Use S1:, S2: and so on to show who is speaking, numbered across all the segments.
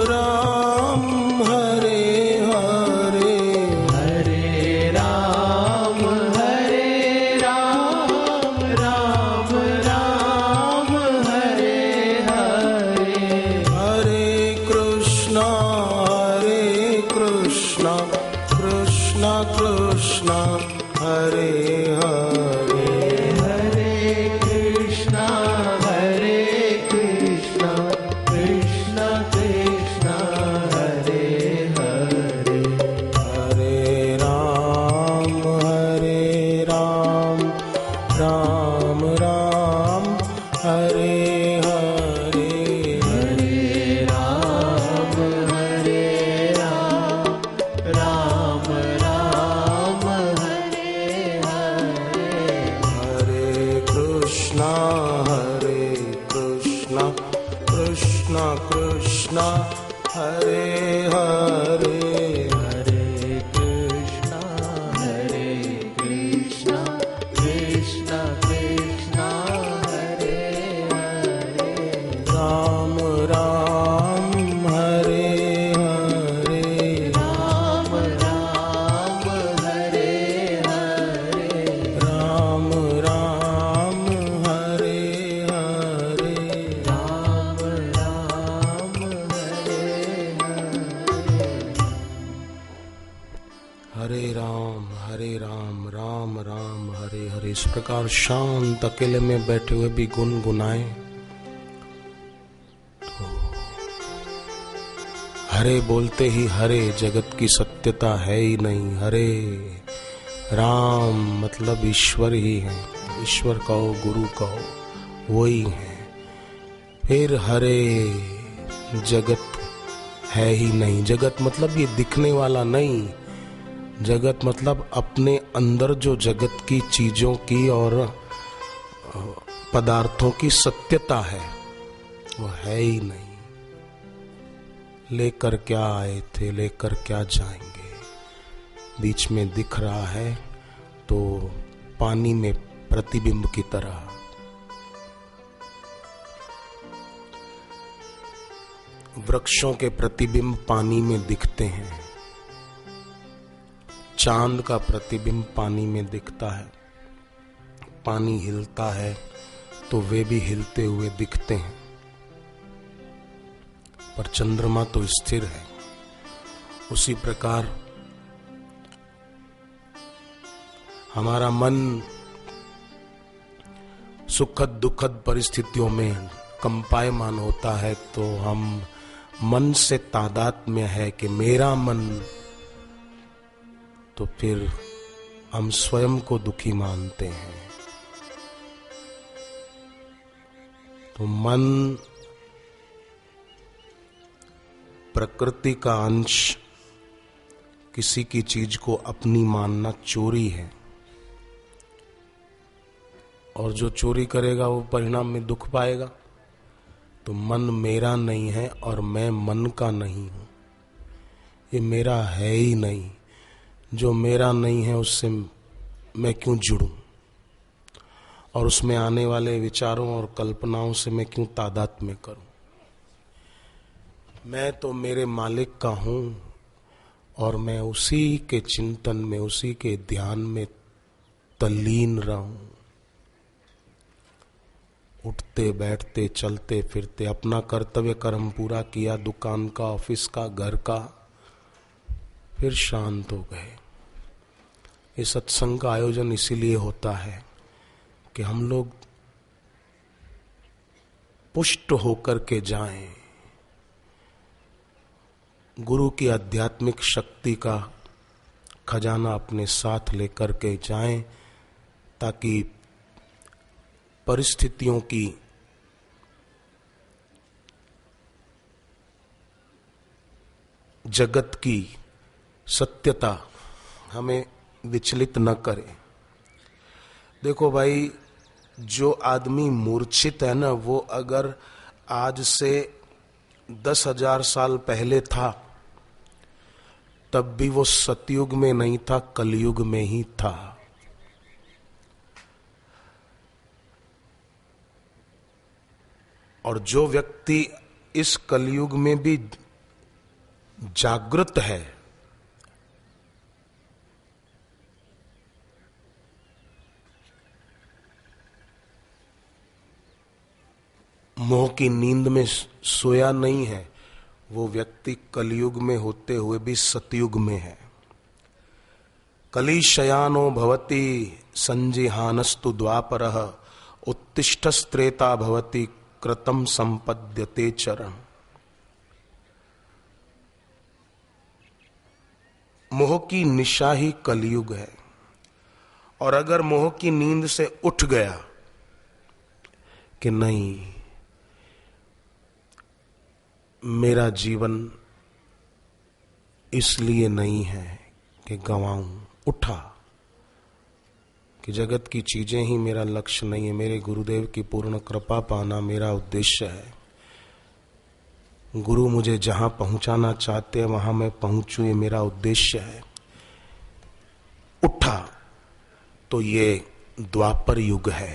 S1: राम हरे हरे,
S2: हरे राम राम राम हरे हरे,
S1: हरे कृष्णा कृष्णा कृष्णा हरे हरे,
S2: हरे कृष्णा कृष्णा कृष्णा हरे हरे,
S1: हरे राम राम राम हरे हरे,
S2: हरे राम राम राम हरे हरे,
S1: हरे कृष्णा कृष्णा कृष्णा हरे हरे,
S2: हरे कृष्णा कृष्णा कृष्णा हरे हरे,
S1: राम राम हरे हरे,
S2: राम हरे हरे,
S1: राम राम हरे हरे,
S2: राम हरे
S1: हरे राम राम राम हरे हरे। इस प्रकार शांत अकेले में बैठे हुए भी गुनगुनाए तो हरे बोलते ही हरे, जगत की सत्यता है ही नहीं। हरे राम मतलब ईश्वर ही है, ईश्वर कहो गुरु कहो वही है। फिर हरे जगत है ही नहीं, जगत मतलब ये दिखने वाला नहीं, जगत मतलब अपने अंदर जो जगत की चीजों की और पदार्थों की सत्यता है वो है ही नहीं। लेकर क्या आए थे, लेकर क्या जाएंगे, बीच में दिख रहा है तो पानी में प्रतिबिंब की तरह। वृक्षों के प्रतिबिंब पानी में दिखते हैं, चांद का प्रतिबिंब पानी में दिखता है, पानी हिलता है तो वे भी हिलते हुए दिखते हैं, पर चंद्रमा तो स्थिर है। उसी प्रकार हमारा मन सुखद दुखद परिस्थितियों में कंपायमान होता है तो हम मन से तादात्म्य है कि मेरा मन, तो फिर हम स्वयं को दुखी मानते हैं। तो मन प्रकृति का अंश, किसी की चीज को अपनी मानना चोरी है, और जो चोरी करेगा वो परिणाम में दुख पाएगा। तो मन मेरा नहीं है और मैं मन का नहीं हूं, ये मेरा है ही नहीं। जो मेरा नहीं है उससे मैं क्यों जुड़ूं, और उसमें आने वाले विचारों और कल्पनाओं से मैं क्यों तादात्म्य करूं। मैं तो मेरे मालिक का हूं और मैं उसी के चिंतन में, उसी के ध्यान में तल्लीन रहूं। उठते बैठते चलते फिरते अपना कर्तव्य कर्म पूरा किया, दुकान का, ऑफिस का, घर का, फिर शांत हो गए। ये सत्संग का आयोजन इसीलिए होता है कि हम लोग पुष्ट होकर के जाएं, गुरु की आध्यात्मिक शक्ति का खजाना अपने साथ लेकर के जाएं, ताकि परिस्थितियों की जगत की सत्यता हमें विचलित न करे। देखो भाई, जो आदमी मूर्छित है ना, वो अगर आज से 10,000 साल पहले था तब भी वो सतयुग में नहीं था, कलयुग में ही था। और जो व्यक्ति इस कलयुग में भी जागृत है, मोह की नींद में सोया नहीं है, वो व्यक्ति कलयुग में होते हुए भी सतयुग में है। कली शयानो भवति संजिहानस्तु द्वापरः उत्तिष्ठस्त्रेता भवति कृतं संपद्यते चरण। मोह की निशा ही कलयुग है, और अगर मोह की नींद से उठ गया कि नहीं, मेरा जीवन इसलिए नहीं है कि गंवाऊं, उठा कि जगत की चीजें ही मेरा लक्ष्य नहीं है, मेरे गुरुदेव की पूर्ण कृपा पाना मेरा उद्देश्य है, गुरु मुझे जहां पहुंचाना चाहते हैं वहां मैं पहुंचूं, ये मेरा उद्देश्य है, उठा, तो ये द्वापर युग है।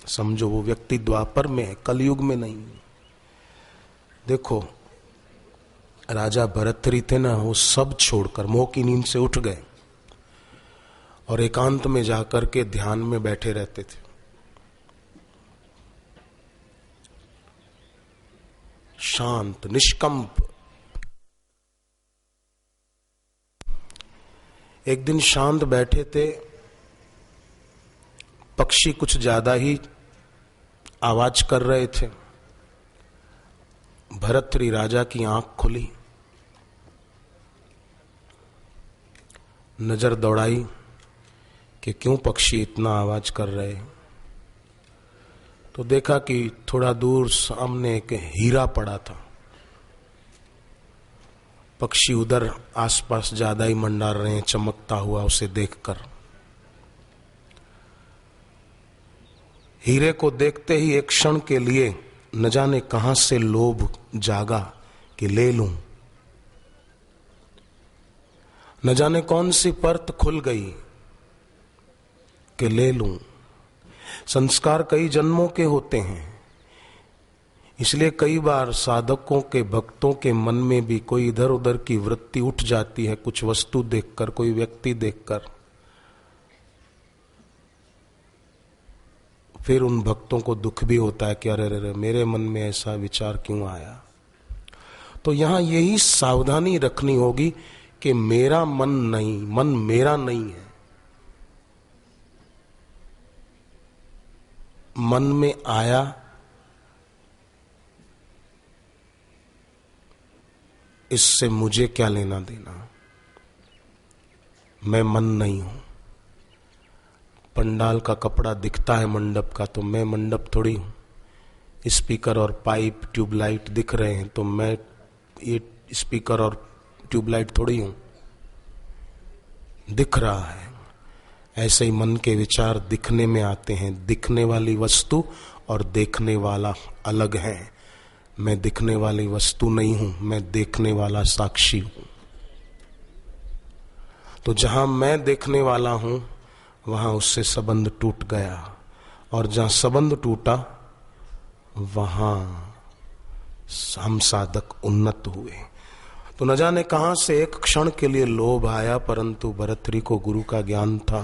S1: समझो, वो व्यक्ति द्वापर में है, कलयुग में नहीं। देखो, राजा भरतरी थे ना, वो सब छोड़कर मोह की नींद से उठ गए और एकांत में जाकर के ध्यान में बैठे रहते थे। शांत, निष्कंप। एक दिन शांत बैठे थे, पक्षी कुछ ज्यादा ही आवाज कर रहे थे। भरतरी राजा की आंख खुली, नजर दौड़ाई कि क्यों पक्षी इतना आवाज कर रहे, तो देखा कि थोड़ा दूर सामने एक हीरा पड़ा था। पक्षी उधर आसपास ज्यादा ही मंडार रहे हैं, चमकता हुआ उसे देखकर। हीरे को देखते ही एक क्षण के लिए न जाने कहां से लोभ जागा कि ले लूं, न जाने कौन सी परत खुल गई कि ले लूं। संस्कार कई जन्मों के होते हैं, इसलिए कई बार साधकों के, भक्तों के मन में भी कोई इधर उधर की वृत्ति उठ जाती है, कुछ वस्तु देखकर, कोई व्यक्ति देखकर। फिर उन भक्तों को दुख भी होता है कि अरे अरे मेरे मन में ऐसा विचार क्यों आया। तो यहां यही सावधानी रखनी होगी कि मेरा मन नहीं, मन मेरा नहीं है। मन में आया, इससे मुझे क्या लेना देना, मैं मन नहीं हूं। पंडाल का कपड़ा दिखता है मंडप का, तो मैं मंडप थोड़ी हूं। स्पीकर और पाइप, ट्यूबलाइट दिख रहे हैं, तो मैं ये स्पीकर और ट्यूबलाइट थोड़ी हूं। दिख रहा है, ऐसे ही मन के विचार दिखने में आते हैं। दिखने वाली वस्तु और देखने वाला अलग है। मैं दिखने वाली वस्तु नहीं हूं, मैं देखने वाला साक्षी हूं। तो जहां मैं देखने वाला हूं वहां उससे संबंध टूट गया, और जहां संबंध टूटा वहां हम साधक उन्नत हुए। तो न जाने कहां से एक क्षण के लिए लोभ आया, परंतु भरतरी को गुरु का ज्ञान था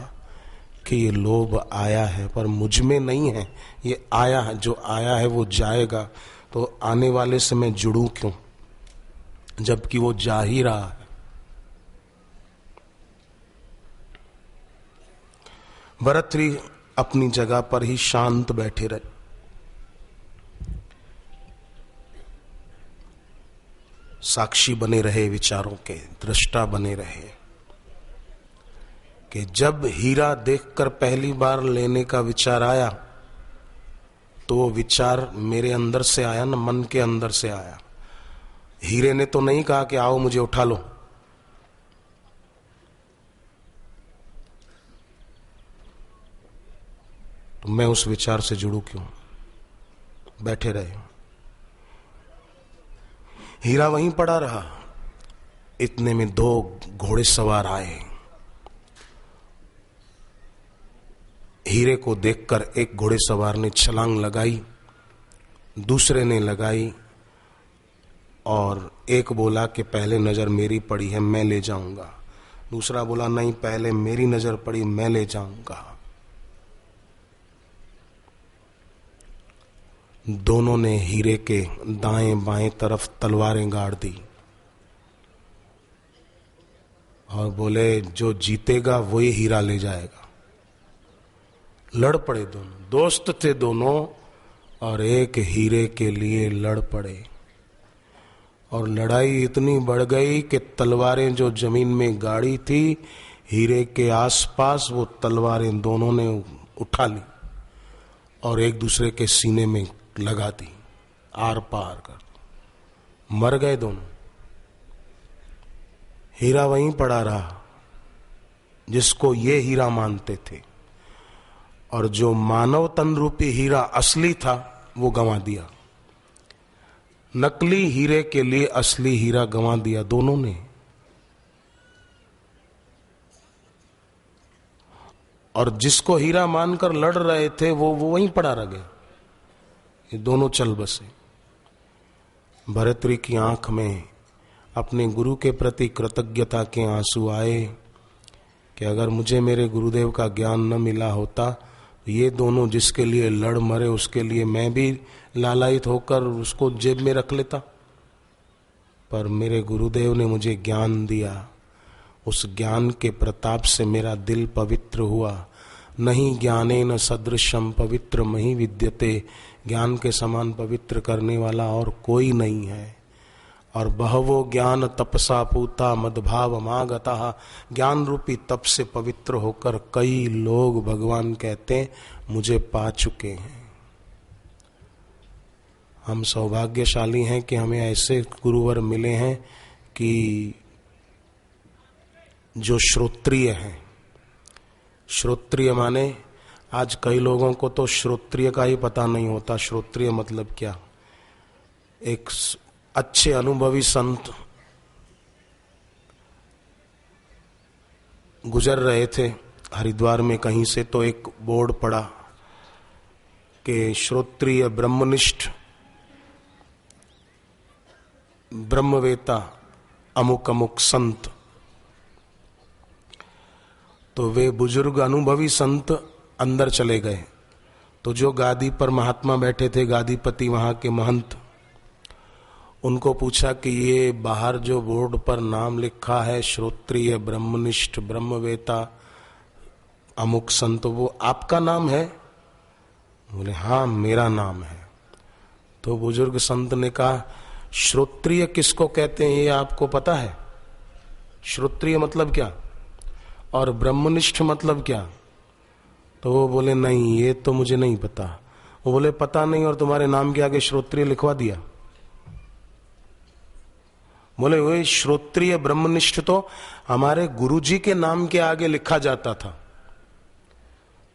S1: कि ये लोभ आया है पर मुझ में नहीं है, ये आया है, जो आया है वो जाएगा, तो आने वाले से मैं जुड़ूं क्यों, जबकि वो जा ही रहा है। भरतरी अपनी जगह पर ही शांत बैठे रहे। साक्षी बने रहे विचारों के, दृष्टा बने रहे कि जब हीरा देखकर पहली बार लेने का विचार आया तो वो विचार मेरे अंदर से आया ना, मन के अंदर से आया। हीरे ने तो नहीं कहा कि आओ मुझे उठा लो। तो मैं उस विचार से जुड़ू क्यों, बैठे रहे। हीरा वहीं पड़ा रहा। इतने में 2 घोड़े सवार आए। हीरे को देखकर एक घोड़े सवार ने छलांग लगाई, दूसरे ने लगाई, और एक बोला कि पहले नजर मेरी पड़ी है, मैं ले जाऊंगा। दूसरा बोला नहीं, पहले मेरी नजर पड़ी, मैं ले जाऊंगा। दोनों ने हीरे के दाएं बाएं तरफ तलवारें गाड़ दी और बोले जो जीतेगा वही हीरा ले जाएगा। लड़ पड़े दोनों, दोस्त थे दोनों और एक हीरे के लिए लड़ पड़े। और लड़ाई इतनी बढ़ गई कि तलवारें जो जमीन में गाड़ी थी हीरे के आसपास, वो तलवारें दोनों ने उठा ली और एक दूसरे के सीने में लगा दी, आर पार कर। मर गए दोनों। हीरा वहीं पड़ा रहा जिसको ये हीरा मानते थे, और जो मानव तन रूपी हीरा असली था वो गंवा दिया। नकली हीरे के लिए असली हीरा गंवा दिया दोनों ने। और जिसको हीरा मानकर लड़ रहे थे वो वहीं पड़ा रह गया। ये दोनों चल बसे। भर्तृहरि की आंख में अपने गुरु के प्रति कृतज्ञता के आंसू आए कि अगर मुझे मेरे गुरुदेव का ज्ञान न मिला होता तो ये दोनों जिसके लिए लड़ मरे उसके लिए मैं भी लालायित होकर उसको जेब में रख लेता। पर मेरे गुरुदेव ने मुझे ज्ञान दिया, उस ज्ञान के प्रताप से मेरा दिल पवित्र हुआ। नहीं ज्ञानेन सदृशम पवित्र महि विद्यते, ज्ञान के समान पवित्र करने वाला और कोई नहीं है। और बहवो ज्ञान तपसा पूता मदभाव मागता, ज्ञान रूपी तप से पवित्र होकर कई लोग भगवान कहते मुझे पा चुके हैं। हम सौभाग्यशाली हैं कि हमें ऐसे गुरुवर मिले हैं कि जो श्रोत्रिय हैं। श्रोत्रिय माने आज कई लोगों को तो श्रोत्रिय का ही पता नहीं होता। श्रोत्रिय मतलब क्या? एक अच्छे अनुभवी संत गुजर रहे थे हरिद्वार में कहीं से, तो एक बोर्ड पड़ा कि श्रोत्रिय ब्रह्मनिष्ठ ब्रह्मवेता अमुक अमुक संत। तो वे बुजुर्ग अनुभवी संत अंदर चले गए। तो जो गादी पर महात्मा बैठे थे, गादीपति वहां के महंत, उनको पूछा कि ये बाहर जो बोर्ड पर नाम लिखा है श्रोत्रिय ब्रह्मनिष्ठ ब्रह्मवेता अमुक संत, वो आपका नाम है? बोले हाँ मेरा नाम है। तो बुजुर्ग संत ने कहा श्रोत्रिय किसको कहते हैं ये आपको पता है? श्रोत्रिय मतलब क्या और ब्रह्मनिष्ठ मतलब क्या? तो वो बोले नहीं ये तो मुझे नहीं पता। वो बोले पता नहीं और तुम्हारे नाम के आगे श्रोत्रिय लिखवा दिया? बोले वही श्रोत्रिय ब्रह्मनिष्ठ तो हमारे गुरुजी के नाम के आगे लिखा जाता था।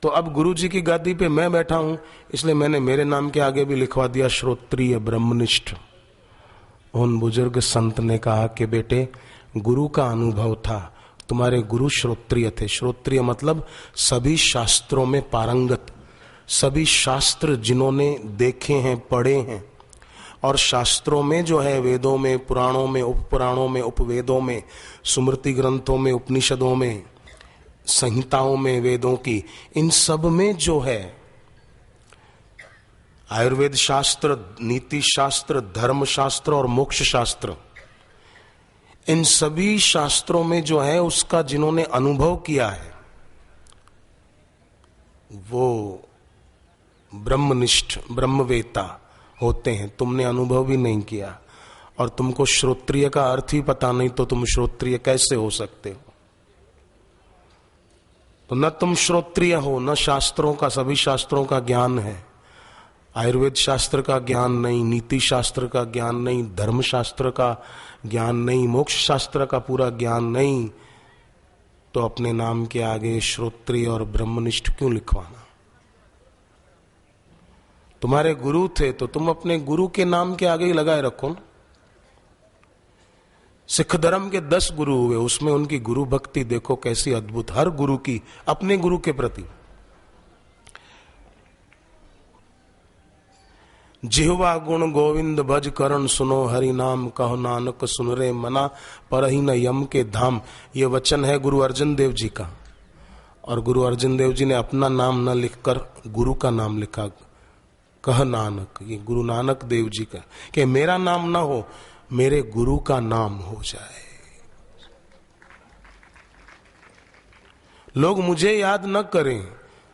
S1: तो अब गुरुजी की गादी पे मैं बैठा हूं इसलिए मैंने मेरे नाम के आगे भी लिखवा दिया श्रोत्रिय ब्रह्मनिष्ठ। उन बुजुर्ग संत ने कहा कि बेटे गुरु का अनुभव था, तुम्हारे गुरु श्रोत्रिय थे। श्रोत्रिय मतलब सभी शास्त्रों में पारंगत, सभी शास्त्र जिन्होंने देखे हैं पढ़े हैं। और शास्त्रों में जो है वेदों में, पुराणों में, उपपुराणों में, उपवेदों में, स्मृति ग्रंथों में, उपनिषदों में, संहिताओं में वेदों की, इन सब में जो है आयुर्वेद शास्त्र, नीति शास्त्र, धर्म शास्त्र और मोक्ष शास्त्र, इन सभी शास्त्रों में जो है उसका जिन्होंने अनुभव किया है वो ब्रह्मनिष्ठ ब्रह्मवेता होते हैं। तुमने अनुभव भी नहीं किया और तुमको श्रोत्रिय का अर्थ ही पता नहीं, तो तुम श्रोत्रिय कैसे हो सकते हो? तो न तुम श्रोत्रिय हो, न शास्त्रों का, सभी शास्त्रों का ज्ञान है। आयुर्वेद शास्त्र का ज्ञान नहीं, नीति शास्त्र का ज्ञान नहीं, धर्म शास्त्र का ज्ञान नहीं, मोक्ष शास्त्र का पूरा ज्ञान नहीं, तो अपने नाम के आगे श्रोत्रिय और ब्रह्मनिष्ठ क्यों लिखवाना? तुम्हारे गुरु थे तो तुम अपने गुरु के नाम के आगे ही लगाए रखो ना। सिख धर्म के 10 गुरु हुए, उसमें उनकी गुरु भक्ति देखो कैसी अद्भुत, हर गुरु की अपने गुरु के प्रति। जिह्वा गुण गोविंद भज करण सुनो हरि नाम कहो नानक सुन रे मना परहि न यम के धाम। ये वचन है गुरु अर्जन देव जी का। और गुरु अर्जन देव जी ने अपना नाम न लिखकर गुरु का नाम लिखा, कह नानक। ये गुरु नानक देव जी का कि मेरा नाम ना हो, मेरे गुरु का नाम हो जाए। लोग मुझे याद न करें,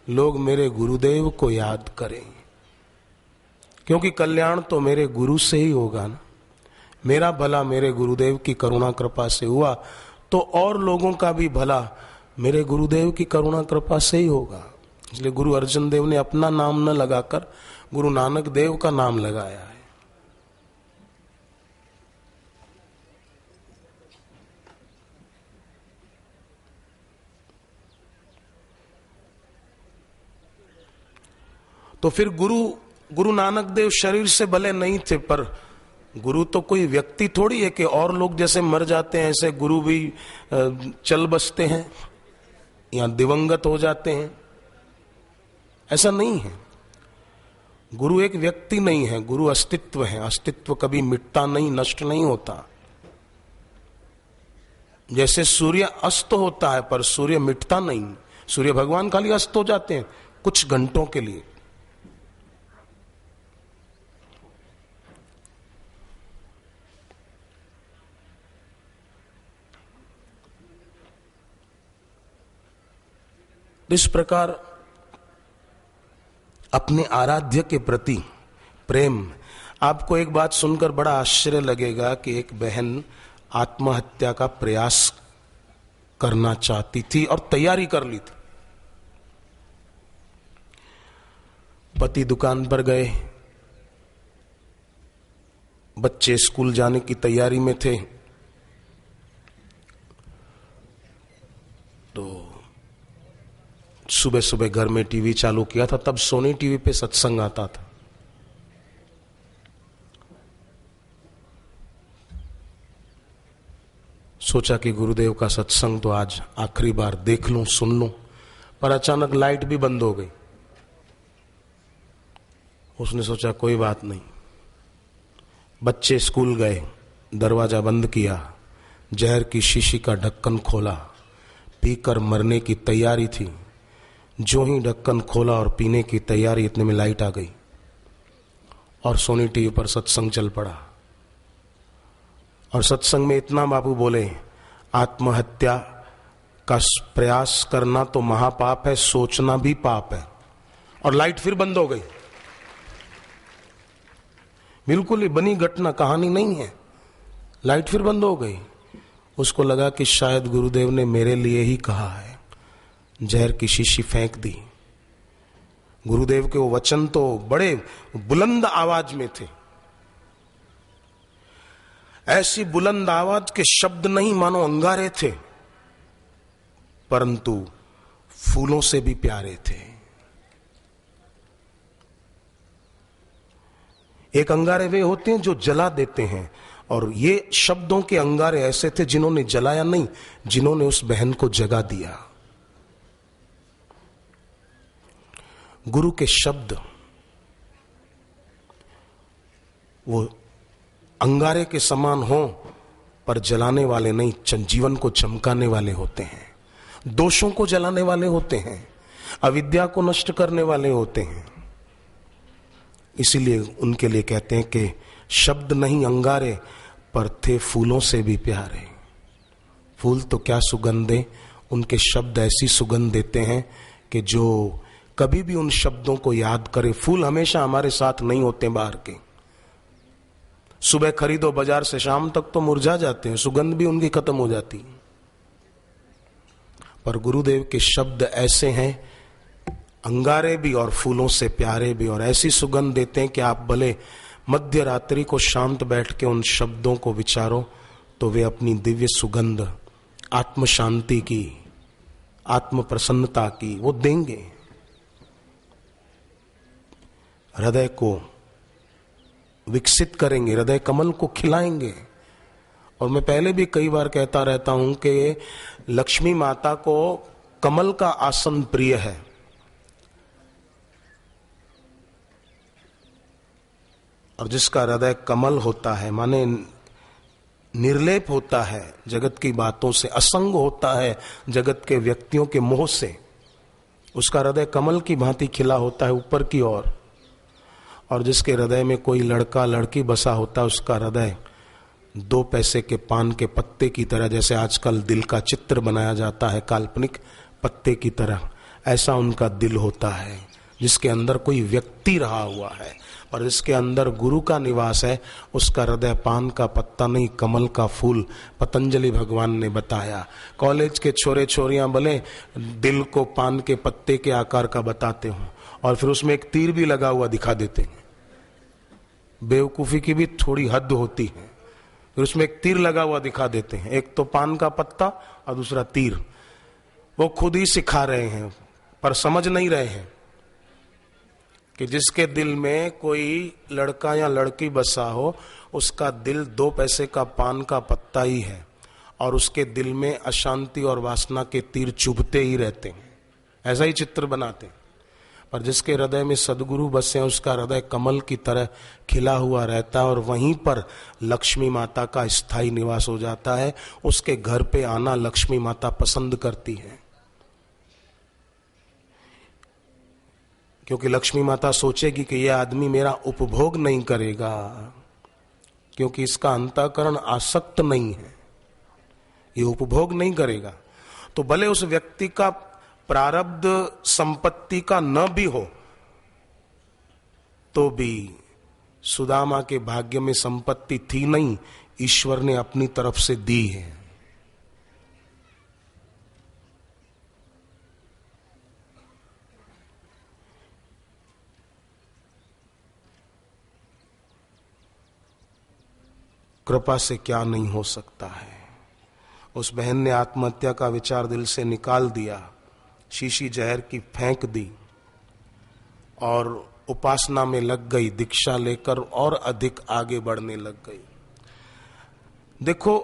S1: लोग मेरे गुरुदेव को याद करें, क्योंकि कल्याण तो मेरे गुरु से ही होगा ना। मेरा भला मेरे गुरुदेव की करुणा कृपा से हुआ तो और लोगों का भी भला मेरे गुरुदेव की करुणा कृपा से ही होगा। इसलिए गुरु अर्जन देव ने अपना नाम न लगाकर गुरु नानक देव का नाम लगाया है। तो फिर गुरु नानक देव शरीर से भले नहीं थे, पर गुरु तो कोई व्यक्ति थोड़ी है कि और लोग जैसे मर जाते हैं ऐसे गुरु भी चल बसते हैं या दिवंगत हो जाते हैं। ऐसा नहीं है। गुरु एक व्यक्ति नहीं है, गुरु अस्तित्व है। अस्तित्व कभी मिटता नहीं, नष्ट नहीं होता। जैसे सूर्य अस्त होता है पर सूर्य मिटता नहीं। सूर्य भगवान खाली अस्त हो जाते हैं कुछ घंटों के लिए। इस प्रकार अपने आराध्य के प्रति प्रेम। आपको एक बात सुनकर बड़ा आश्चर्य लगेगा कि एक बहन आत्महत्या का प्रयास करना चाहती थी और तैयारी कर ली थी। पति दुकान पर गए, बच्चे स्कूल जाने की तैयारी में थे, तो सुबह सुबह घर में टीवी चालू किया था। तब सोनी टीवी पे सत्संग आता था। सोचा कि गुरुदेव का सत्संग तो आज आखिरी बार देख लूं, सुन लूं, पर अचानक लाइट भी बंद हो गई। उसने सोचा कोई बात नहीं। बच्चे स्कूल गए, दरवाजा बंद किया, जहर की शीशी का ढक्कन खोला, पीकर मरने की तैयारी थी। जो ही ढक्कन खोला और पीने की तैयारी, इतने में लाइट आ गई और सोनी टीवी पर सत्संग चल पड़ा। और सत्संग में इतना बाबू बोले, आत्महत्या का प्रयास करना तो महापाप है, सोचना भी पाप है। और लाइट फिर बंद हो गई। बिल्कुल ही बनी घटना, कहानी नहीं है। लाइट फिर बंद हो गई। उसको लगा कि शायद गुरुदेव ने मेरे लिए ही कहा है। जहर की शीशी फेंक दी। गुरुदेव के वो वचन तो बड़े बुलंद आवाज में थे। ऐसी बुलंद आवाज के शब्द नहीं मानो अंगारे थे, परंतु फूलों से भी प्यारे थे। एक अंगारे वे होते हैं जो जला देते हैं, और ये शब्दों के अंगारे ऐसे थे जिन्होंने जलाया नहीं, जिन्होंने उस बहन को जगा दिया। गुरु के शब्द वो अंगारे के समान हो, पर जलाने वाले नहीं, जीवन को चमकाने वाले होते हैं, दोषों को जलाने वाले होते हैं, अविद्या को नष्ट करने वाले होते हैं। इसीलिए उनके लिए कहते हैं कि शब्द नहीं अंगारे, पर थे फूलों से भी प्यारे। फूल तो क्या सुगंध दे, उनके शब्द ऐसी सुगंध देते हैं कि जो कभी भी उन शब्दों को याद करे। फूल हमेशा हमारे साथ नहीं होते बाहर के। सुबह खरीदो बाजार से, शाम तक तो मुरझा जाते हैं, सुगंध भी उनकी खत्म हो जाती है। पर गुरुदेव के शब्द ऐसे हैं, अंगारे भी और फूलों से प्यारे भी, और ऐसी सुगंध देते हैं कि आप भले मध्य रात्रि को शांत बैठ के उन शब्दों को विचारो तो वे अपनी दिव्य सुगंध आत्म शांति की, आत्म प्रसन्नता की वो देंगे। हृदय को विकसित करेंगे, हृदय कमल को खिलाएंगे। और मैं पहले भी कई बार कहता रहता हूं कि लक्ष्मी माता को कमल का आसन प्रिय है। और जिसका हृदय कमल होता है, माने निर्लेप होता है जगत की बातों से, असंग होता है जगत के व्यक्तियों के मोह से, उसका हृदय कमल की भांति खिला होता है ऊपर की ओर। और जिसके हृदय में कोई लड़का लड़की बसा होता है, उसका हृदय 2 पैसे के पान के पत्ते की तरह, जैसे आजकल दिल का चित्र बनाया जाता है काल्पनिक पत्ते की तरह, ऐसा उनका दिल होता है जिसके अंदर कोई व्यक्ति रहा हुआ है। और जिसके अंदर गुरु का निवास है, उसका हृदय पान का पत्ता नहीं, कमल का फूल। पतंजलि भगवान ने बताया। कॉलेज के छोरे छोरियां भले दिल को पान के पत्ते के आकार का बताते हो और फिर उसमें एक तीर भी लगा हुआ दिखा देते हैं। बेवकूफी की भी थोड़ी हद होती है। फिर उसमें एक तीर लगा हुआ दिखा देते हैं, एक तो पान का पत्ता और दूसरा तीर। वो खुद ही सिखा रहे हैं पर समझ नहीं रहे हैं कि जिसके दिल में कोई लड़का या लड़की बसा हो, उसका दिल 2 पैसे का पान का पत्ता ही है और उसके दिल में अशांति और वासना के तीर चुभते ही रहते हैं। ऐसा ही चित्र बनाते हैं। पर जिसके हृदय में सदगुरु बसे हैं, उसका हृदय कमल की तरह खिला हुआ रहता है और वहीं पर लक्ष्मी माता का स्थायी निवास हो जाता है। उसके घर पे आना लक्ष्मी माता पसंद करती है, क्योंकि लक्ष्मी माता सोचेगी कि यह आदमी मेरा उपभोग नहीं करेगा, क्योंकि इसका अंतःकरण आसक्त नहीं है, ये उपभोग नहीं करेगा। तो भले उस व्यक्ति का प्रारब्ध संपत्ति का न भी हो, तो भी सुदामा के भाग्य में संपत्ति थी नहीं, ईश्वर ने अपनी तरफ से दी है। कृपा से क्या नहीं हो सकता है। उस बहन ने आत्महत्या का विचार दिल से निकाल दिया, शीशी जहर की फेंक दी और उपासना में लग गई, दीक्षा लेकर और अधिक आगे बढ़ने लग गई। देखो,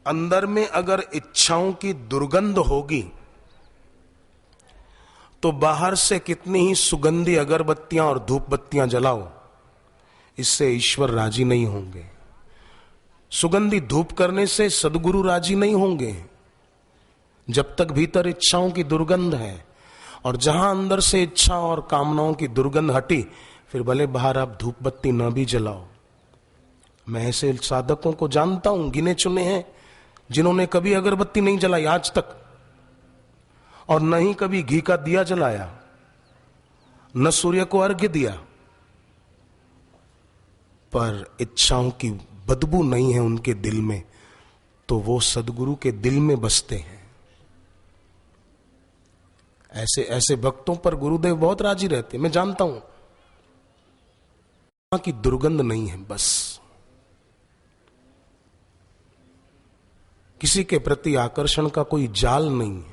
S1: अंदर में अगर इच्छाओं की दुर्गंध होगी तो बाहर से कितनी ही सुगंधी अगरबत्तियां और धूप बत्तियां जलाओ, इससे ईश्वर राजी नहीं होंगे। सुगंधी धूप करने से सदगुरु राजी नहीं होंगे जब तक भीतर इच्छाओं की दुर्गंध है। और जहां अंदर से इच्छा और कामनाओं की दुर्गंध हटी, फिर भले बाहर आप धूप बत्ती न भी जलाओ। मैं ऐसे साधकों को जानता हूं, गिने चुने हैं, जिन्होंने कभी अगरबत्ती नहीं जलाई आज तक, और न ही कभी घी का दिया जलाया, न सूर्य को अर्घ्य दिया, पर इच्छाओं की बदबू नहीं है उनके दिल में, तो वो सदगुरु के दिल में बसते हैं। ऐसे ऐसे भक्तों पर गुरुदेव बहुत राजी रहते हैं, मैं जानता हूं। की दुर्गंध नहीं है, बस किसी के प्रति आकर्षण का कोई जाल नहीं है।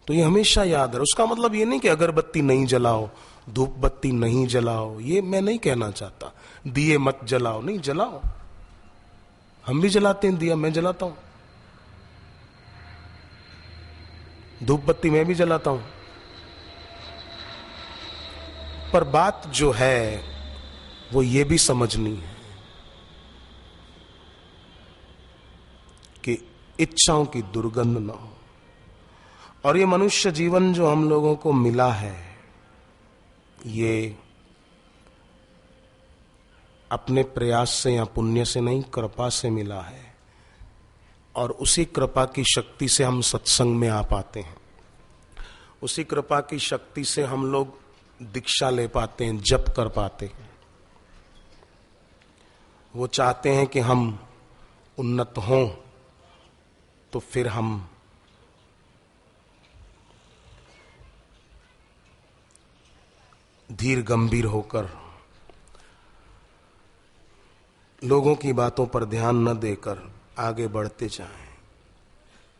S1: तो ये हमेशा याद है। उसका मतलब ये नहीं कि अगरबत्ती नहीं जलाओ, धूप बत्ती नहीं जलाओ, ये मैं नहीं कहना चाहता। दिए मत जलाओ, नहीं जलाओ, हम भी जलाते हैं दिया, मैं जलाता हूं, धूप बत्ती मैं भी जलाता हूं। पर बात जो है वो ये भी समझनी है कि इच्छाओं की दुर्गंध न हो। और ये मनुष्य जीवन जो हम लोगों को मिला है, ये अपने प्रयास से या पुण्य से नहीं, कृपा से मिला है। और उसी कृपा की शक्ति से हम सत्संग में आ पाते हैं, उसी कृपा की शक्ति से हम लोग दीक्षा ले पाते हैं, जप कर पाते हैं। वो चाहते हैं कि हम उन्नत हों, तो फिर हम धीर गंभीर होकर, लोगों की बातों पर ध्यान न देकर आगे बढ़ते जाएं।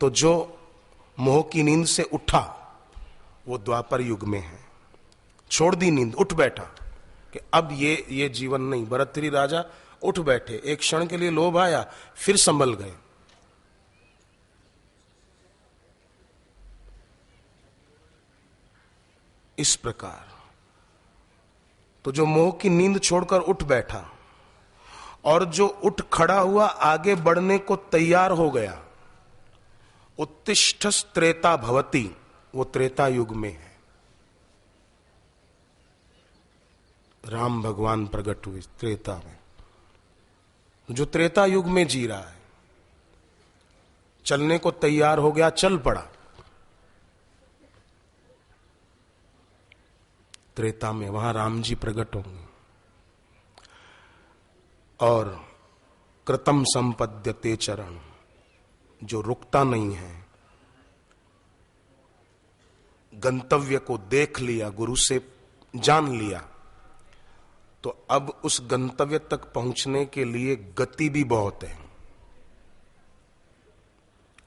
S1: तो जो मोह की नींद से उठा वो द्वापर युग में है, छोड़ दी नींद, उठ बैठा कि अब ये जीवन नहीं। भरतरी राजा उठ बैठे, एक क्षण के लिए लोभ आया, फिर संभल गए। इस प्रकार तो जो मोह की नींद छोड़कर उठ बैठा और जो उठ खड़ा हुआ आगे बढ़ने को तैयार हो गया, उत्तिष्ठस् त्रेता भवति, वो त्रेता युग में है। राम भगवान प्रकट हुए त्रेता में। जो त्रेता युग में जी रहा है, चलने को तैयार हो गया, चल पड़ा। त्रेता में वहां राम जी प्रकट होंगे। और कृतम संपद्यते चरण, जो रुकता नहीं है, गंतव्य को देख लिया, गुरु से जान लिया, तो अब उस गंतव्य तक पहुंचने के लिए गति भी बहुत है।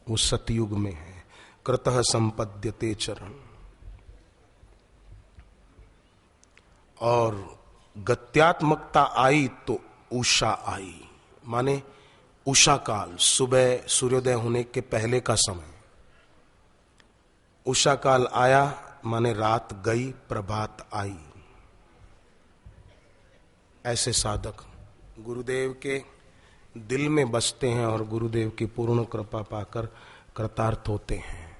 S1: वो सतयुग में है। कृतः संपद्यते चरण। और गत्यात्मकता आई तो उषा आई, माने उषा काल, सुबह सूर्योदय होने के पहले का समय। उषा काल आया माने रात गई, प्रभात आई। ऐसे साधक गुरुदेव के दिल में बसते हैं और गुरुदेव की पूर्ण कृपा पाकर कृतार्थ होते हैं।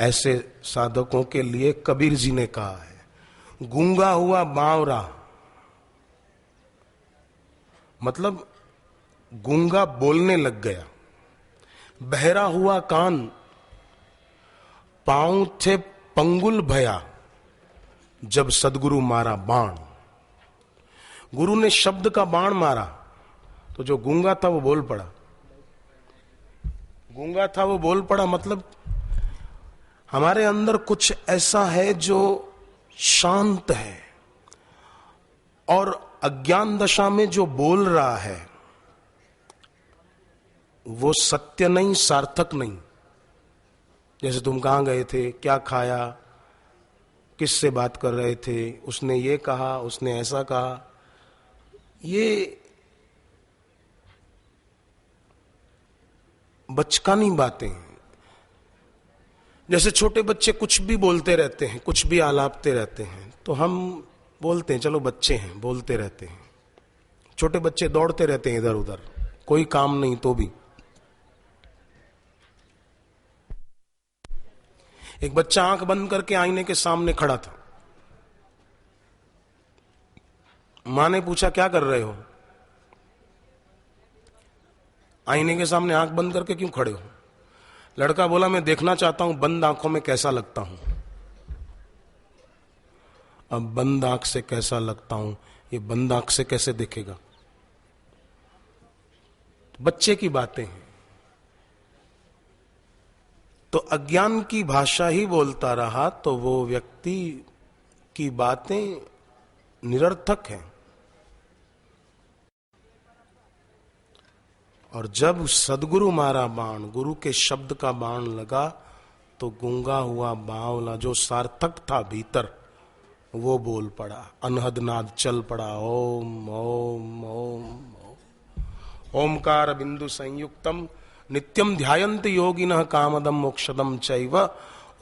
S1: ऐसे साधकों के लिए कबीर जी ने कहा है, गूंगा हुआ बावरा, मतलब गूंगा बोलने लग गया, बहरा हुआ कान, पांव थे पंगुल भया, जब सदगुरु मारा बाण। गुरु ने शब्द का बाण मारा तो जो गूंगा था वो बोल पड़ा। गूंगा था वो बोल पड़ा, मतलब हमारे अंदर कुछ ऐसा है जो शांत है, और अज्ञान दशा में जो बोल रहा है वो सत्य नहीं, सार्थक नहीं। जैसे तुम कहां गए थे, क्या खाया, किससे बात कर रहे थे, उसने ये कहा, उसने ऐसा कहा, ये बचकानी बातें हैं। जैसे छोटे बच्चे कुछ भी बोलते रहते हैं, कुछ भी आलापते रहते हैं, तो हम बोलते हैं चलो बच्चे हैं, बोलते रहते हैं। छोटे बच्चे दौड़ते रहते हैं इधर उधर, कोई काम नहीं तो भी। एक बच्चा आंख बंद करके आईने के सामने खड़ा था। मां ने पूछा क्या कर रहे हो? आईने के सामने आंख बंद करके क्यों खड़े हो? लड़का बोला मैं देखना चाहता हूं बंद आंखों में कैसा लगता हूं। अब बंद आंख से कैसा लगता हूं, ये बंद आंख से कैसे दिखेगा? बच्चे की बातें हैं। तो अज्ञान की भाषा ही बोलता रहा तो वो व्यक्ति की बातें निरर्थक हैं। और जब सदगुरु मारा बाण, गुरु के शब्द का बाण लगा, तो गूंगा हुआ बावला जो सार्थक था भीतर वो बोल पड़ा, अनहद नाद चल पड़ा। ओम ओम ओम ओमकार बिंदु संयुक्तम नित्यम ध्यायन्त योगिनः कामदम मोक्षदम चैव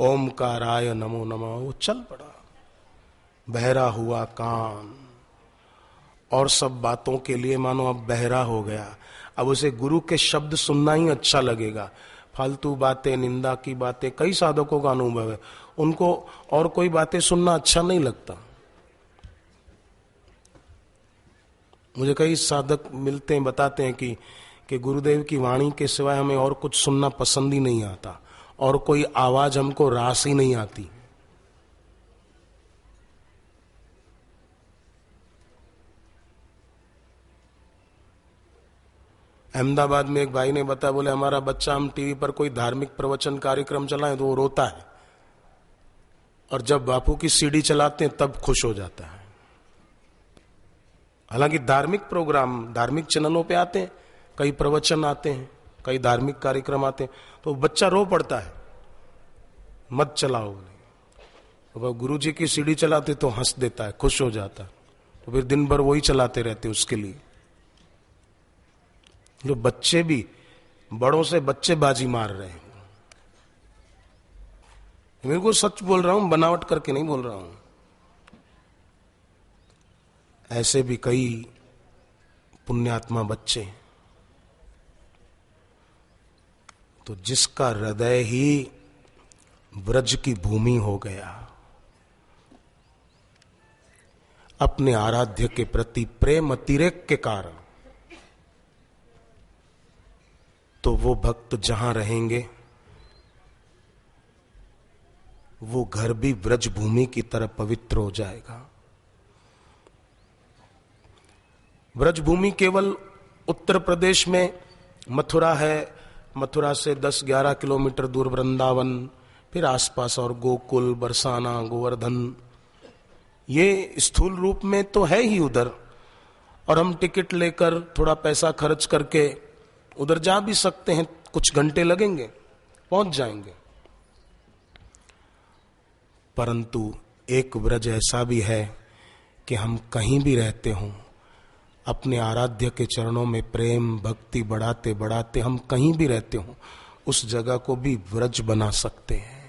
S1: ओमकाराय नमो नमः। वो चल पड़ा, बहरा हुआ कान, और सब बातों के लिए मानो अब बहरा हो गया। अब उसे गुरु के शब्द सुनना ही अच्छा लगेगा। फालतू बातें, निंदा की बातें, कई साधकों का अनुभव है, उनको और कोई बातें सुनना अच्छा नहीं लगता। मुझे कई साधक मिलते हैं, बताते हैं कि गुरुदेव की वाणी के सिवाय हमें और कुछ सुनना पसंद ही नहीं आता, और कोई आवाज हमको रास ही नहीं आती। अहमदाबाद में एक भाई ने बताया, बोले हमारा बच्चा, हम टीवी पर कोई धार्मिक प्रवचन कार्यक्रम चलाएं तो वो रोता है, और जब बापू की सीडी चलाते हैं तब खुश हो जाता है। हालांकि धार्मिक प्रोग्राम धार्मिक चैनलों पे आते हैं, कई प्रवचन आते हैं, कई धार्मिक कार्यक्रम आते हैं, तो बच्चा रो पड़ता है, मत चलाओ। तो गुरु जी की सीडी चलाते तो हंस देता है, खुश हो जाता है, तो फिर दिन भर वही चलाते रहते उसके लिए। जो बच्चे भी, बड़ों से बच्चे बाजी मार रहे हैं। मेरे को सच बोल रहा हूं, बनावट करके नहीं बोल रहा हूं। ऐसे भी कई पुण्यात्मा बच्चे हैं। तो जिसका हृदय ही ब्रज की भूमि हो गया, अपने आराध्य के प्रति प्रेम अतिरेक के कारण, तो वो भक्त जहां रहेंगे वो घर भी ब्रज भूमि की तरह पवित्र हो जाएगा। ब्रज भूमि केवल उत्तर प्रदेश में मथुरा है, मथुरा से 10-11 किलोमीटर दूर वृंदावन, फिर आसपास और गोकुल, बरसाना, गोवर्धन, ये स्थूल रूप में तो है ही उधर, और हम टिकट लेकर थोड़ा पैसा खर्च करके उधर जा भी सकते हैं, कुछ घंटे लगेंगे, पहुंच जाएंगे। परंतु एक ब्रज ऐसा भी है कि हम कहीं भी रहते हों, अपने आराध्य के चरणों में प्रेम भक्ति बढ़ाते बढ़ाते हम कहीं भी रहते हों, उस जगह को भी ब्रज बना सकते हैं।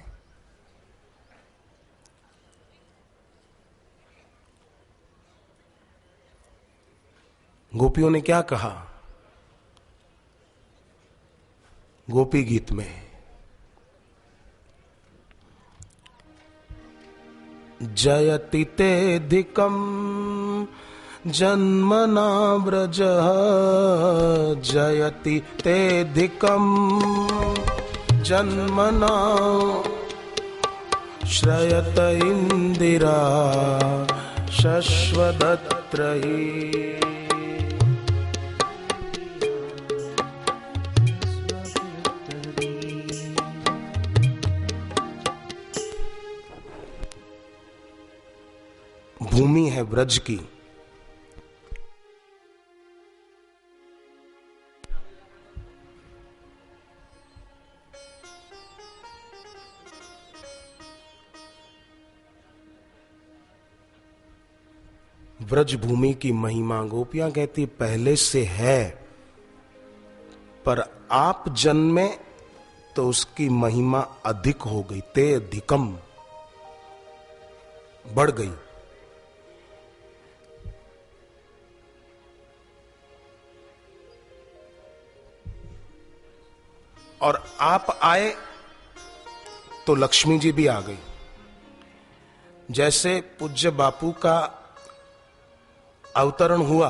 S1: गोपियों ने क्या कहा गोपी गीत में? जयति तेऽधिकं जन्मना व्रजः, जयति तेऽधिकं जन्मना श्रयत इंदिरा शश्वदत्रहि। भूमि है ब्रज की, ब्रज भूमि की महिमा गोपियां कहती पहले से है, पर आप जन्मे तो उसकी महिमा अधिक हो गई, ते अधिकम, बढ़ गई। और आप आए तो लक्ष्मी जी भी आ गई। जैसे पूज्य बापू का अवतरण हुआ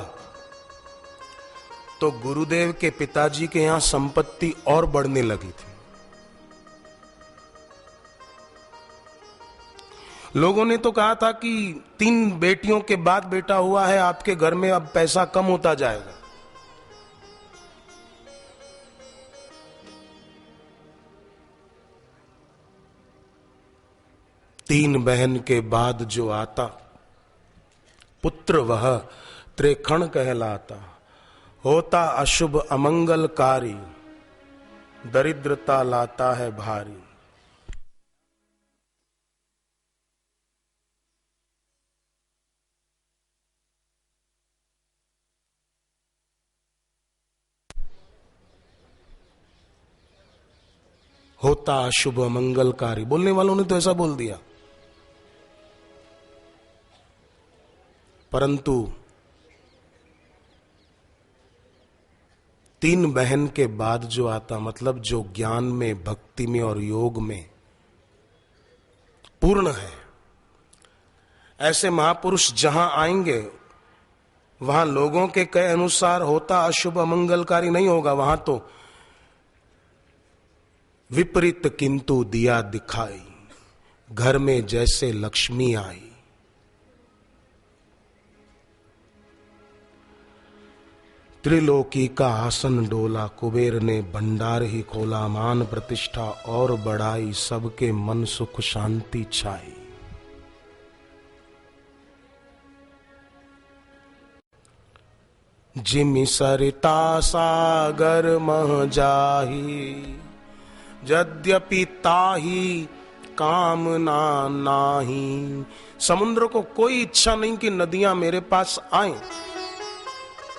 S1: तो गुरुदेव के पिताजी के यहां संपत्ति और बढ़ने लगी थी। लोगों ने तो कहा था कि 3 बेटियों के बाद बेटा हुआ है, आपके घर में अब पैसा कम होता जाएगा। तीन बहन के बाद जो आता पुत्र वह त्रिखण कहलाता, होता अशुभ अमंगलकारी, दरिद्रता लाता है भारी। होता अशुभ अमंगलकारी, बोलने वालों ने तो ऐसा बोल दिया, परंतु 3 बहन के बाद जो आता, मतलब जो ज्ञान में, भक्ति में और योग में पूर्ण है, ऐसे महापुरुष जहां आएंगे वहां लोगों के कहे अनुसार होता अशुभ अमंगलकारी नहीं होगा, वहां तो विपरीत किंतु दिया दिखाई, घर में जैसे लक्ष्मी आई। त्रिलोकी का आसन डोला, कुबेर ने भंडार ही खोला, मान प्रतिष्ठा और बढ़ाई, सबके मन सुख शांति छाई। जिमि सरिता सागर मह जाही, यद्यपि ताही कामना नाही। समुद्र को कोई इच्छा नहीं कि नदियां मेरे पास आएं,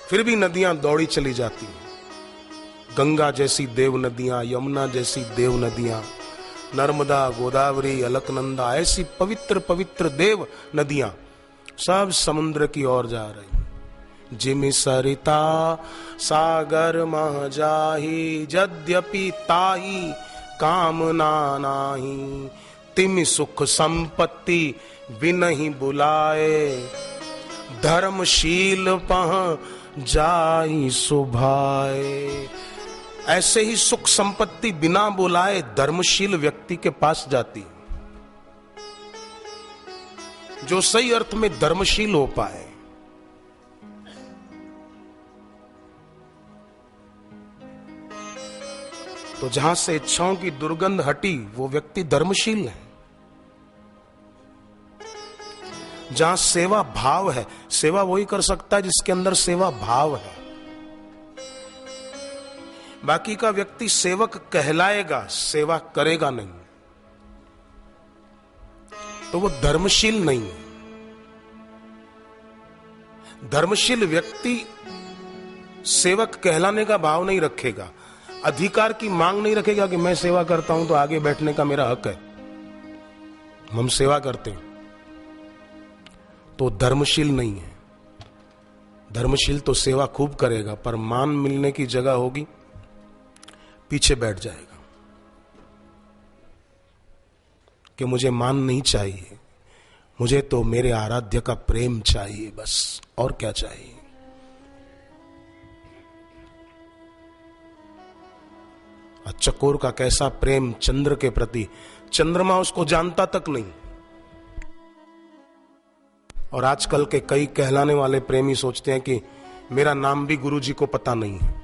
S1: फिर भी नदियां दौड़ी चली जाती हैं। गंगा जैसी देव नदियां, यमुना जैसी देव नदियां, नर्मदा, गोदावरी, अलकनंदा, ऐसी पवित्र पवित्र देव नदियां सब समुद्र की ओर जा रहे। जिमि सरिता सागर मह जाहि, यद्यपि ताहि कामना नाही। तिमि सुख संपत्ति बिनहि बुलाए, धर्मशील पह जाई सुभाए। ऐसे ही सुख संपत्ति बिना बुलाए धर्मशील व्यक्ति के पास जाती, जो सही अर्थ में धर्मशील हो पाए। तो जहां से इच्छाओं की दुर्गंध हटी वो व्यक्ति धर्मशील है। जहां सेवा भाव है, सेवा वही कर सकता है जिसके अंदर सेवा भाव है। बाकी का व्यक्ति सेवक कहलाएगा, सेवा करेगा नहीं, तो वो धर्मशील नहीं है। धर्मशील व्यक्ति सेवक कहलाने का भाव नहीं रखेगा, अधिकार की मांग नहीं रखेगा कि मैं सेवा करता हूं तो आगे बैठने का मेरा हक है, हम सेवा करते हैं, तो धर्मशील नहीं है। धर्मशील तो सेवा खूब करेगा, पर मान मिलने की जगह होगी पीछे बैठ जाएगा कि मुझे मान नहीं चाहिए, मुझे तो मेरे आराध्य का प्रेम चाहिए बस, और क्या चाहिए। चकोर का कैसा प्रेम चंद्र के प्रति, चंद्रमा उसको जानता तक नहीं। और आजकल के कई कहलाने वाले प्रेमी सोचते हैं कि मेरा नाम भी गुरुजी को पता नहीं है,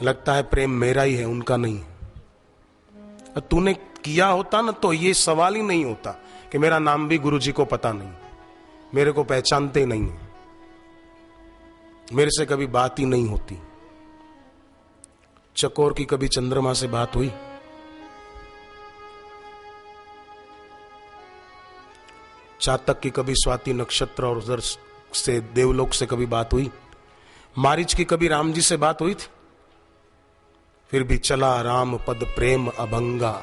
S1: लगता है प्रेम मेरा ही है, उनका नहीं है। तूने किया होता ना तो ये सवाल ही नहीं होता कि मेरा नाम भी गुरुजी को पता नहीं, मेरे को पहचानते नहीं है, मेरे से कभी बात ही नहीं होती। चकोर की कभी चंद्रमा से बात हुई? चातक की कभी स्वाति नक्षत्र और उधर से देवलोक से कभी बात हुई? मारीच की कभी राम जी से बात हुई थी? फिर भी चला राम पद प्रेम अभंगा।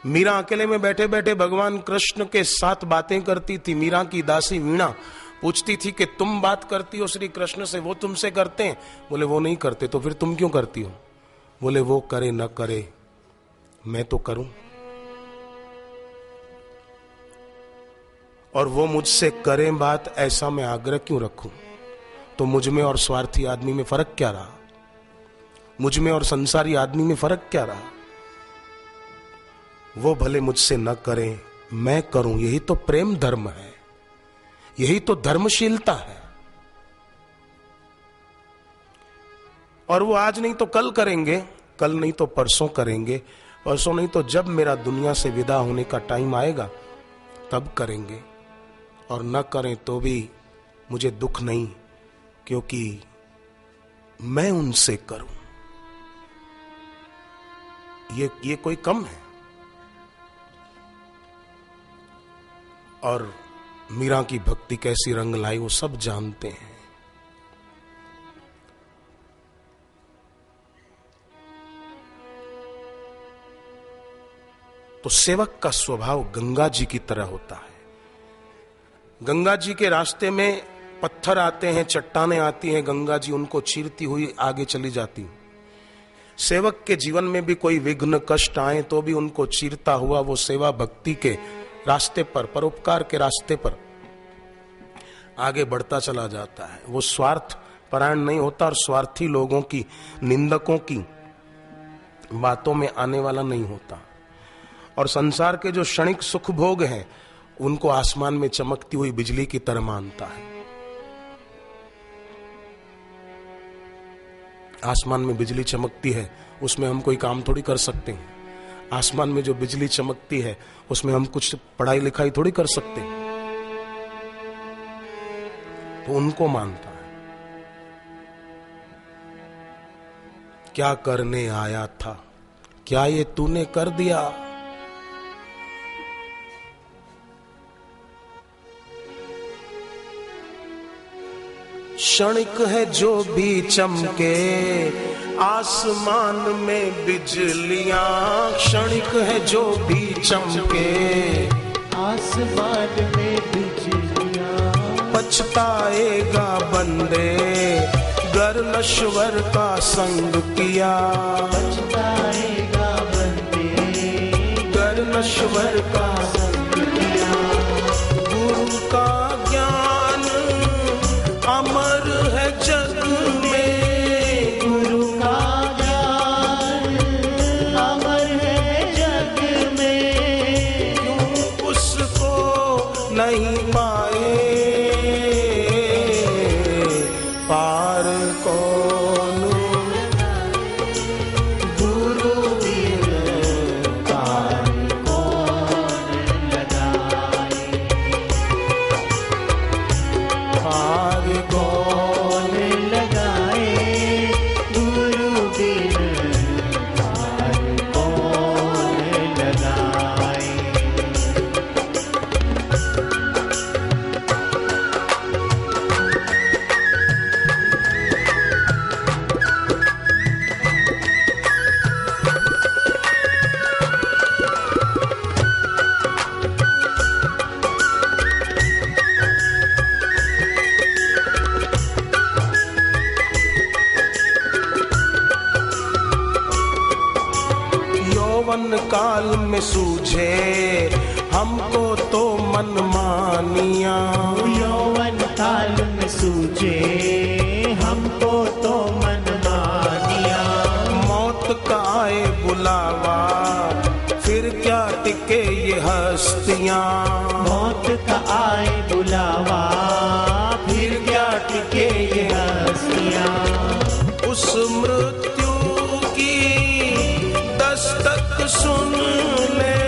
S1: मीरा अकेले में बैठे बैठे भगवान कृष्ण के साथ बातें करती थी। मीरा की दासी वीणा पूछती थी कि तुम बात करती हो श्री कृष्ण से, वो तुमसे करते हैं? बोले वो नहीं करते, तो फिर तुम क्यों करती हो? बोले वो करे न करे मैं तो करूं, और वो मुझसे करें बात ऐसा मैं आग्रह क्यों रखूं? तो मुझ में और स्वार्थी आदमी में फर्क क्या रहा? मुझ में और संसारी आदमी में फर्क क्या रहा? वो भले मुझसे न करें मैं करूं, यही तो प्रेम धर्म है, यही तो धर्मशीलता है। और वो आज नहीं तो कल करेंगे, कल नहीं तो परसों करेंगे, परसों नहीं तो जब मेरा दुनिया से विदा होने का टाइम आएगा तब करेंगे। और न करें तो भी मुझे दुख नहीं, क्योंकि मैं उनसे करूं, ये कोई कम है। और मीरा की भक्ति कैसी रंग लाई वो सब जानते हैं। तो सेवक का स्वभाव गंगा जी की तरह होता है। गंगा जी के रास्ते में पत्थर आते हैं, चट्टानें आती हैं, गंगा जी उनको चीरती हुई आगे चली जाती। सेवक के जीवन में भी कोई विघ्न कष्ट आए तो भी उनको चीरता हुआ वो सेवा भक्ति के रास्ते पर, परोपकार के रास्ते पर आगे बढ़ता चला जाता है। वो स्वार्थ परायण नहीं होता और स्वार्थी लोगों की, निंदकों की बातों में आने वाला नहीं होता। और संसार के जो क्षणिक सुख भोग हैं उनको आसमान में चमकती हुई बिजली की तरह मानता है। आसमान में बिजली चमकती है, उसमें हम कोई काम थोड़ी कर सकते हैं। आसमान में जो बिजली चमकती है उसमें हम कुछ पढ़ाई लिखाई थोड़ी कर सकते हैं। तो उनको मानता है। क्या करने आया था, क्या ये तूने कर दिया? क्षणिक है जो भी चमके, आसमान में बिजलियां क्षणिक है जो भी चमके,
S2: आसमान में बिजलियां
S1: पछताएगा बंदे गर नश्वर का संग किया,
S2: पछताएगा बंदे
S1: गर नश्वर का
S2: संग किया।
S1: गुरु का ज्ञान अमर है जग में,
S2: गुरु का ज्ञान अमर है जग में,
S1: क्यों उसको नहीं पाए पार कौन,
S2: गुरु बिन पार कौन लगाए,
S1: पार
S2: कौन लगाए, गुरु बिन पार कौन लगाए।
S1: यौवन काल में सूझे हमको तो मन मानिया,
S2: यौवन काल में सूझे हमको तो मन मानिया,
S1: मौत का आए बुलावा फिर क्या टिके ये हस्तियां,
S2: मौत का आए बुलावा फिर क्या टिके ये हस्तियां।
S1: उस मृत्यु की दस्तक सुन ले,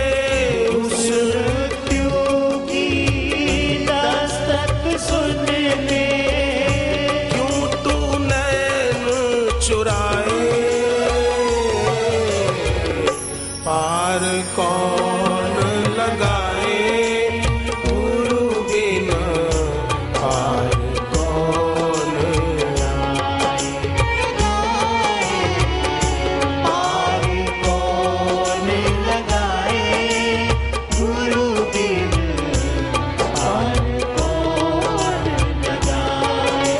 S1: उस
S2: मृत्यु की दस्तक सुन ले,
S1: क्यों तू नैन चुराए पार कौन लगाए, गुरु बिना पार कौन
S2: पार कौन लगाए, गुरु बिन पार कौन लगाए।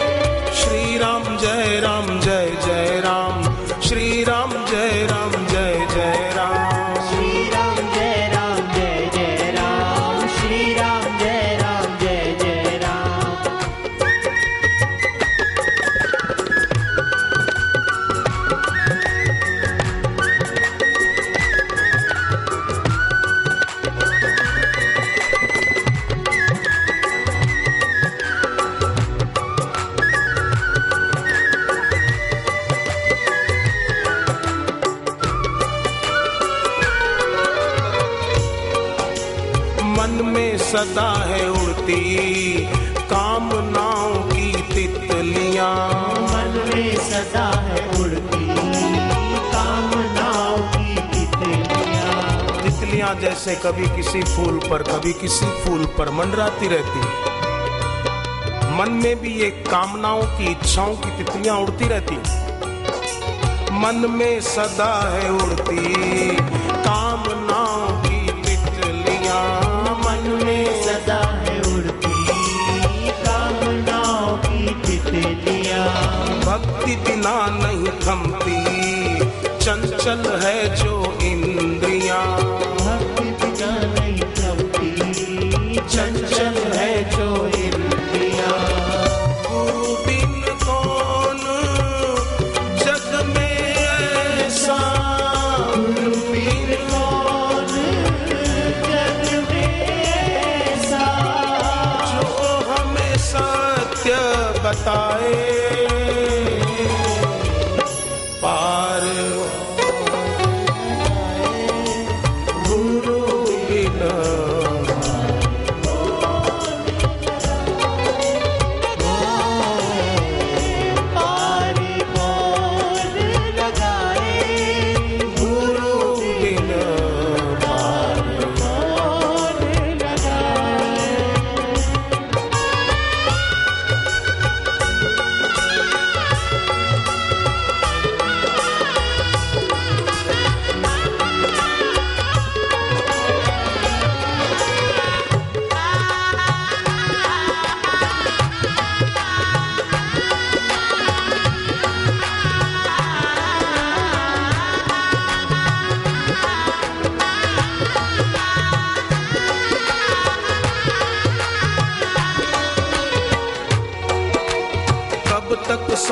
S1: श्री राम जय राम जय जय राम, श्री राम जय राम जय जय राम,
S2: श्री राम जय राम जय जय राम, श्री राम जय राम जय जय राम।
S1: मन में सदा है उड़ती कामनाओं की तितलियां,
S2: मन में सदा है उड़ती कामनाओं की तितलियां,
S1: तितलियां जैसे कभी किसी फूल पर कभी किसी फूल पर मंडराती रहती, मन में भी ये कामनाओं की इच्छाओं की तितलियां उड़ती रहती, मन में सदा है उड़ती कामनाओं की तितलियां, मन में
S2: सदा है उड़ती कामनाओं की तितलियां,
S1: भक्ति बिना नहीं थमती चंचल है जो इंद्रियां,
S2: भक्ति बिना नहीं थमती चंचल है जो इंद्रियां।
S1: गुरु बिन कौन जग में ऐसा,
S2: गुरु बिन कौन जग में ऐसा,
S1: जो हमें सत्य बताए पार गुरु बिना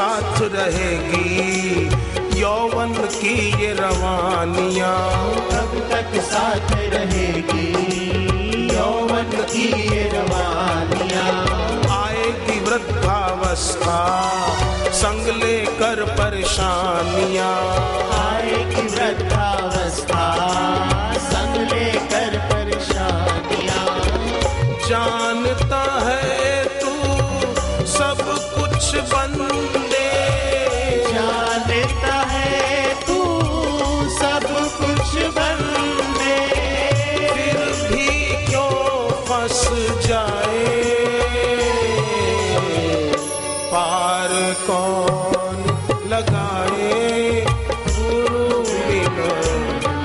S1: साथ रहेगी यौवन की ये रवानियाँ,
S2: कब तक साथ रहेगी यौवन की ये रवानियाँ।
S1: आएगी वृद्धावस्था संग लेकर परेशानियाँ,
S2: आएगी वृद्धावस्था संग लेकर परेशानियाँ।
S1: जानता है तू सब कुछ बंदे,
S2: जानता है तू सब कुछ बंदे,
S1: फिर भी क्यों फंस जाए, पार कौन लगाए गुरु बिना,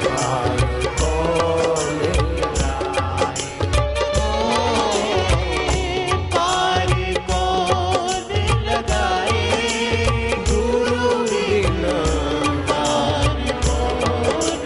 S1: पार कौन
S2: पार कौन लगाए गुरु बिना, पार कौन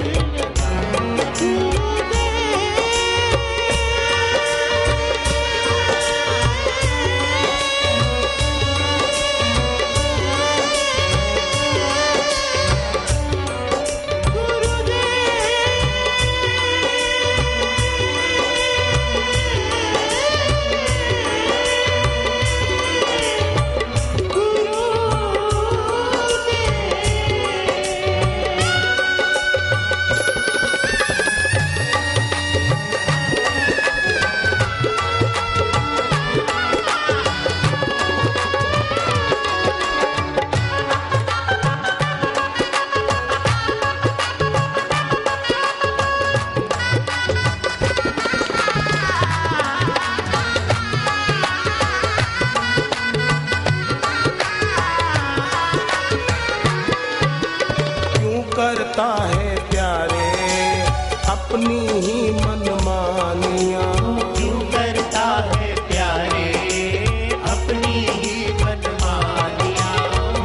S1: करता है प्यारे अपनी ही मनमानियाँ,
S2: क्यों करता है प्यारे अपनी ही मनमानियाँ।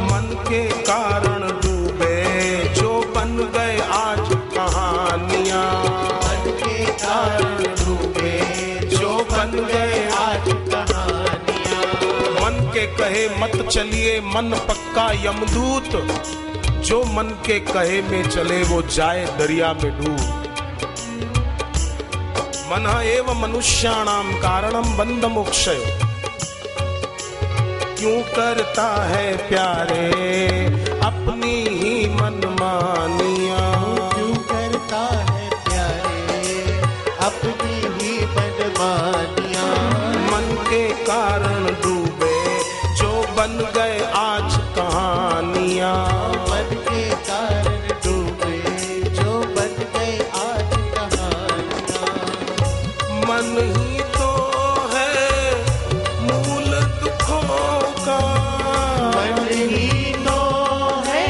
S1: मन के कारण डूबे जो बन गए आज कहानियाँ,
S2: मन के कारण डूबे जो बन गए आज कहानियाँ।
S1: मन के कहे मत चलिए मन पक्का यमदूत, जो मन के कहे में चले वो जाए दरिया में डूब। मन एव मनुष्याणाम कारणम बंध मोक्षय, क्यों करता है प्यारे अपनी ही मनमानियाँ,
S2: क्यों करता है प्यारे अपनी ही मनमानियाँ।
S1: मन के कारण डूबे जो बन गए आज कहानियाँ,
S2: मन के कारण डूबे जो बन गए आज कहानियाँ।
S1: मन ही तो है मूल दुखों का,
S2: मन ही तो है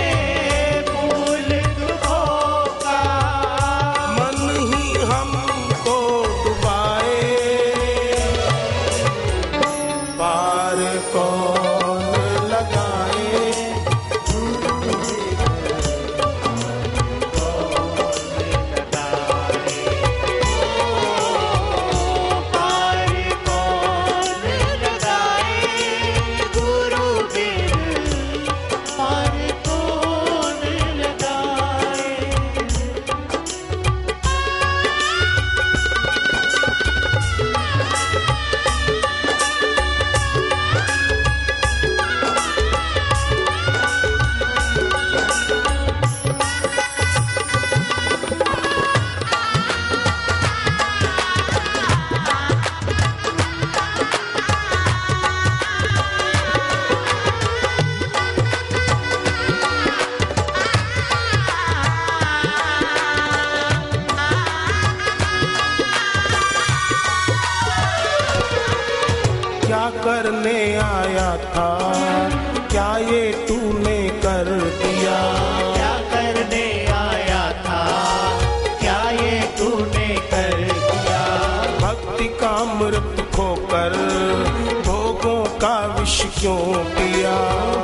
S2: मूल दुखों का।
S1: मन ही हमको डुबाए, पार कौन लगाए
S2: पार कौन लगाए गुरु बिन, पार कौन लगाए।
S1: क्या करने आया था क्या ये तूने कर दिया,
S2: क्या करने आया था क्या ये तूने कर दिया।
S1: भक्ति का अमृत खोकर भोगों का विष क्यों पिया,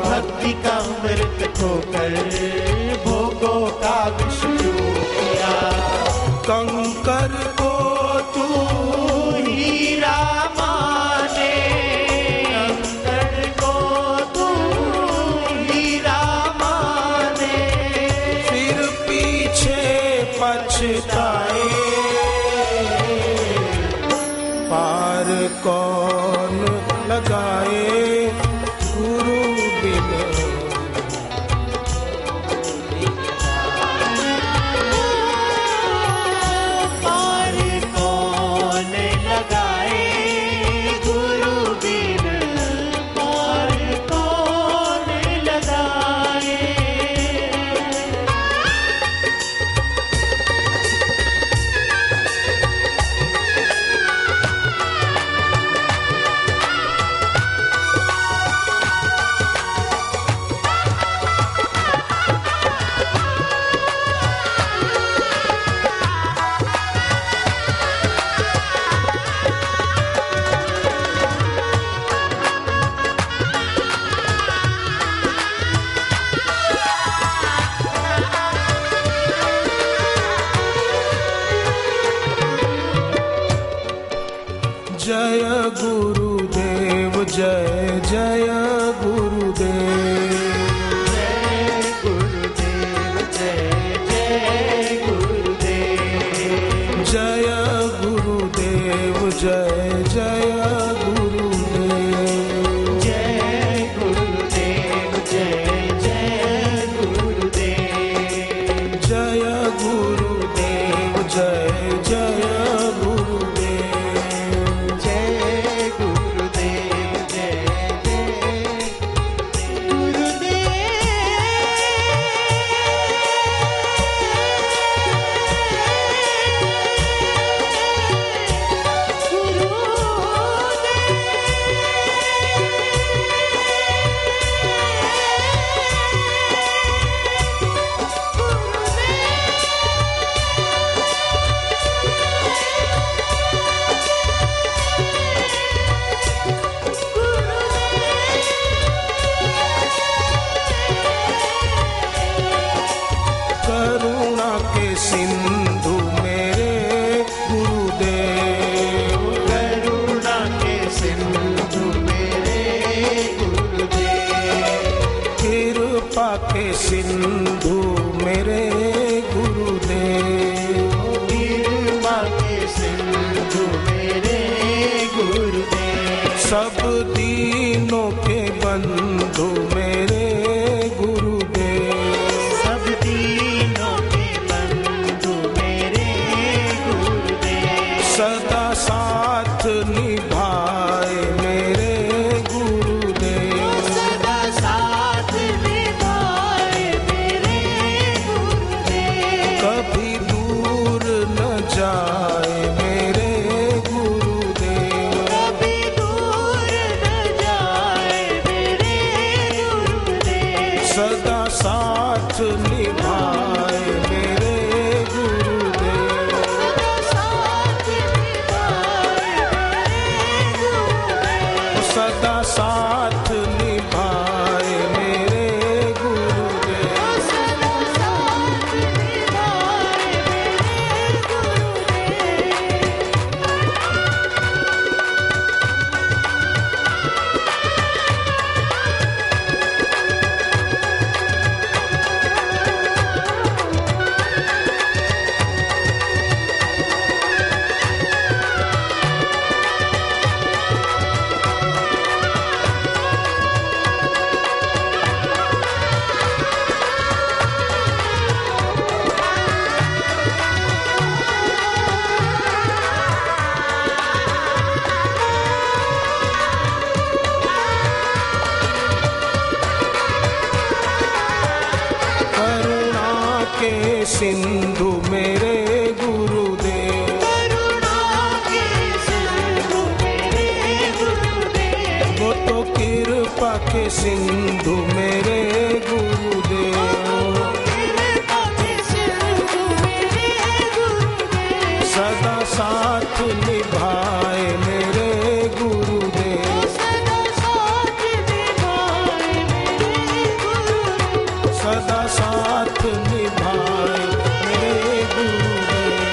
S2: भक्ति का अमृत खोकर भोगों का विष क्यों पिया।
S1: कंकर को तू
S2: हीरा माने, कंकर को तू
S1: पार कौन लगाए गुरु बिन।
S2: पार कौन लगाए गुरु बिन, पार कौन लगाए।
S1: जय गुरुदेव जय जय गुरुदेव।
S2: जय गुरुदेव जय जय गुरुदेव।
S1: जय गुरुदेव जय जय गुरुदेव।
S2: जय गुरुदेव जय जय गुरुदेव।
S1: जय गुरुदेव जय जय करुणा के सिंधु मेरे गुरुदेव।
S2: करुणा के सिंधु मेरे गुरुदेव।
S1: कृपा के सिंधु मेरे गुरुदेव।
S2: कृपा के सिंधु मेरे गुरुदेव।
S1: सब दीनों के बंधु मेरे गुरुदेव।
S2: सब दीनों के बंधु मेरे गुरुदेव।
S1: सदा साथ निभाए मेरे गुरुदेव।
S2: सदा साथ निभाए मेरे गुरुदेव।
S1: कभी दूर न जाए मेरे गुरुदेव।
S2: कभी दूर न जाए मेरे गुरुदेव।
S1: सदा साथ निभाए मेरे गुरुदेव।
S2: सदा साथ निभाए मेरे गुरुदेव।
S1: सदा साथ निभाए मेरे सिंधु मेरे गुरुदेव।
S2: करुणा के सिंधु मेरे गुरुदेव।
S1: वो तो कृपा के सिंधु मेरे गुरुदेव।
S2: कृपा के सिंधु मेरे गुरुदेव।
S1: सदा साथ निभाए मेरे गुरुदेव।
S2: सदा साथ निभाए मेरे गुरुदेव।
S1: सदा साथ निभाए मेरे गुरुदेव।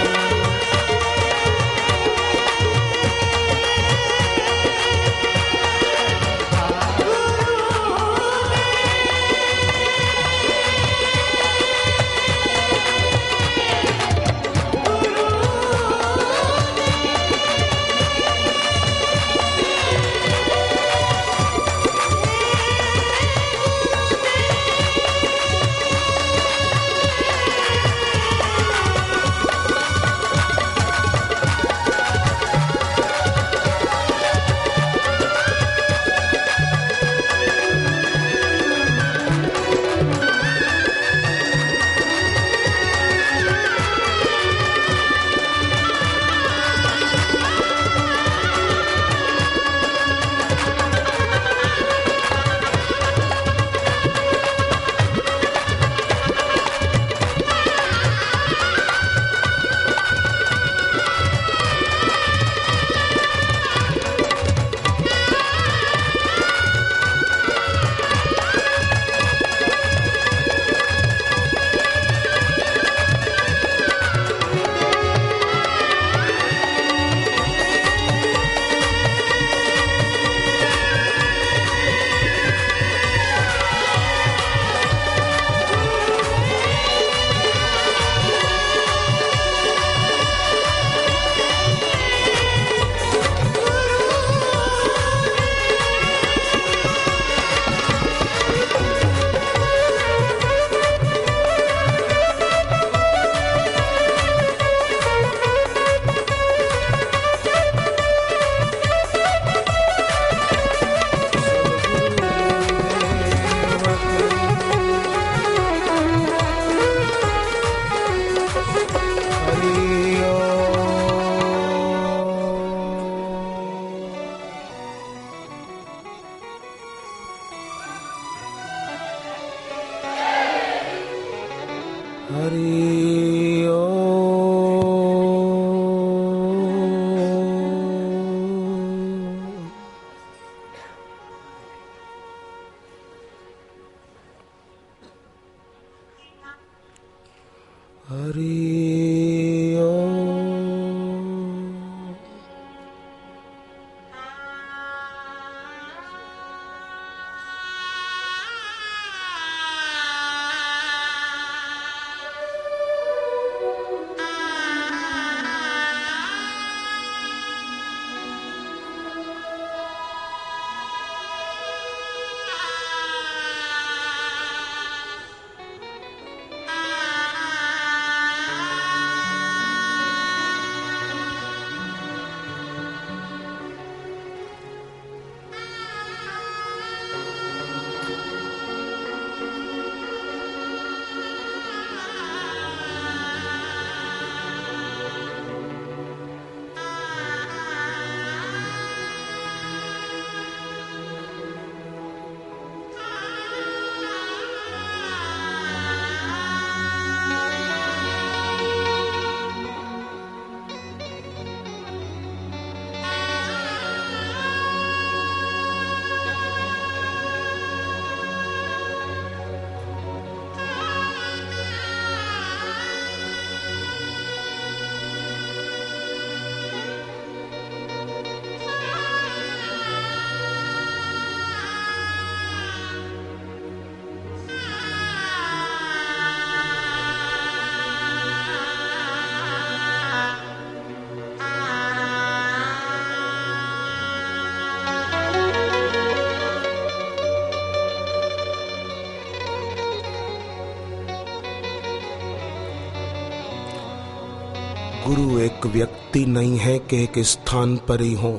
S1: गुरु एक व्यक्ति नहीं है कि एक स्थान पर ही हो।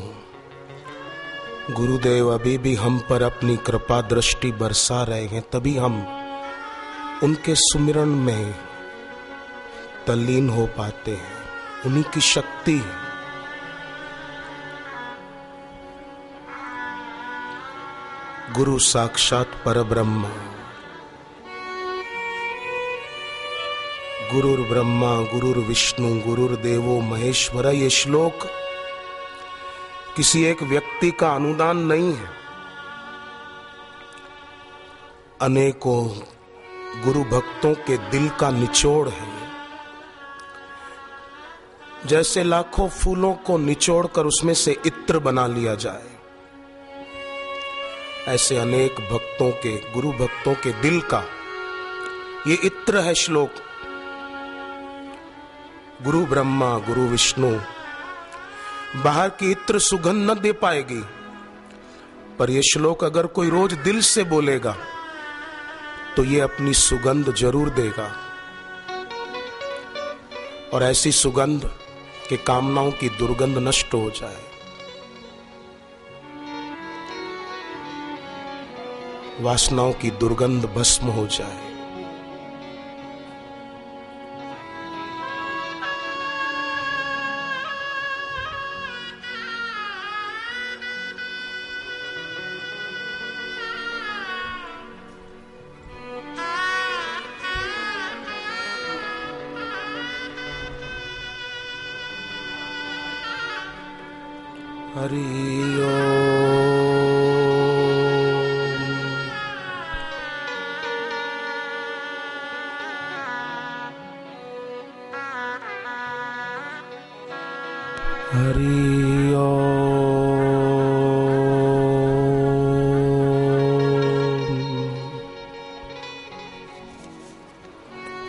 S1: गुरुदेव अभी भी हम पर अपनी कृपा दृष्टि बरसा रहे हैं, तभी हम उनके सुमिरन में तल्लीन हो पाते हैं। उन्हीं की शक्ति है। गुरु साक्षात परब्रह्म, गुरुर् ब्रह्मा गुरुर्विष्णु गुरुर्देवो महेश्वर। ये श्लोक किसी एक व्यक्ति का अनुदान नहीं है, अनेकों गुरु भक्तों के दिल का निचोड़ है। जैसे लाखों फूलों को निचोड़कर उसमें से इत्र बना लिया जाए, ऐसे अनेक भक्तों के, गुरु भक्तों के दिल का ये इत्र है श्लोक। गुरु ब्रह्मा गुरु विष्णु। बाहर की इत्र सुगंध न दे पाएगी, पर यह श्लोक अगर कोई रोज दिल से बोलेगा तो ये अपनी सुगंध जरूर देगा। और ऐसी सुगंध कि कामनाओं की दुर्गंध नष्ट हो जाए। वासनाओं की दुर्गंध भस्म हो जाए। हरि ओम। हरि ओम।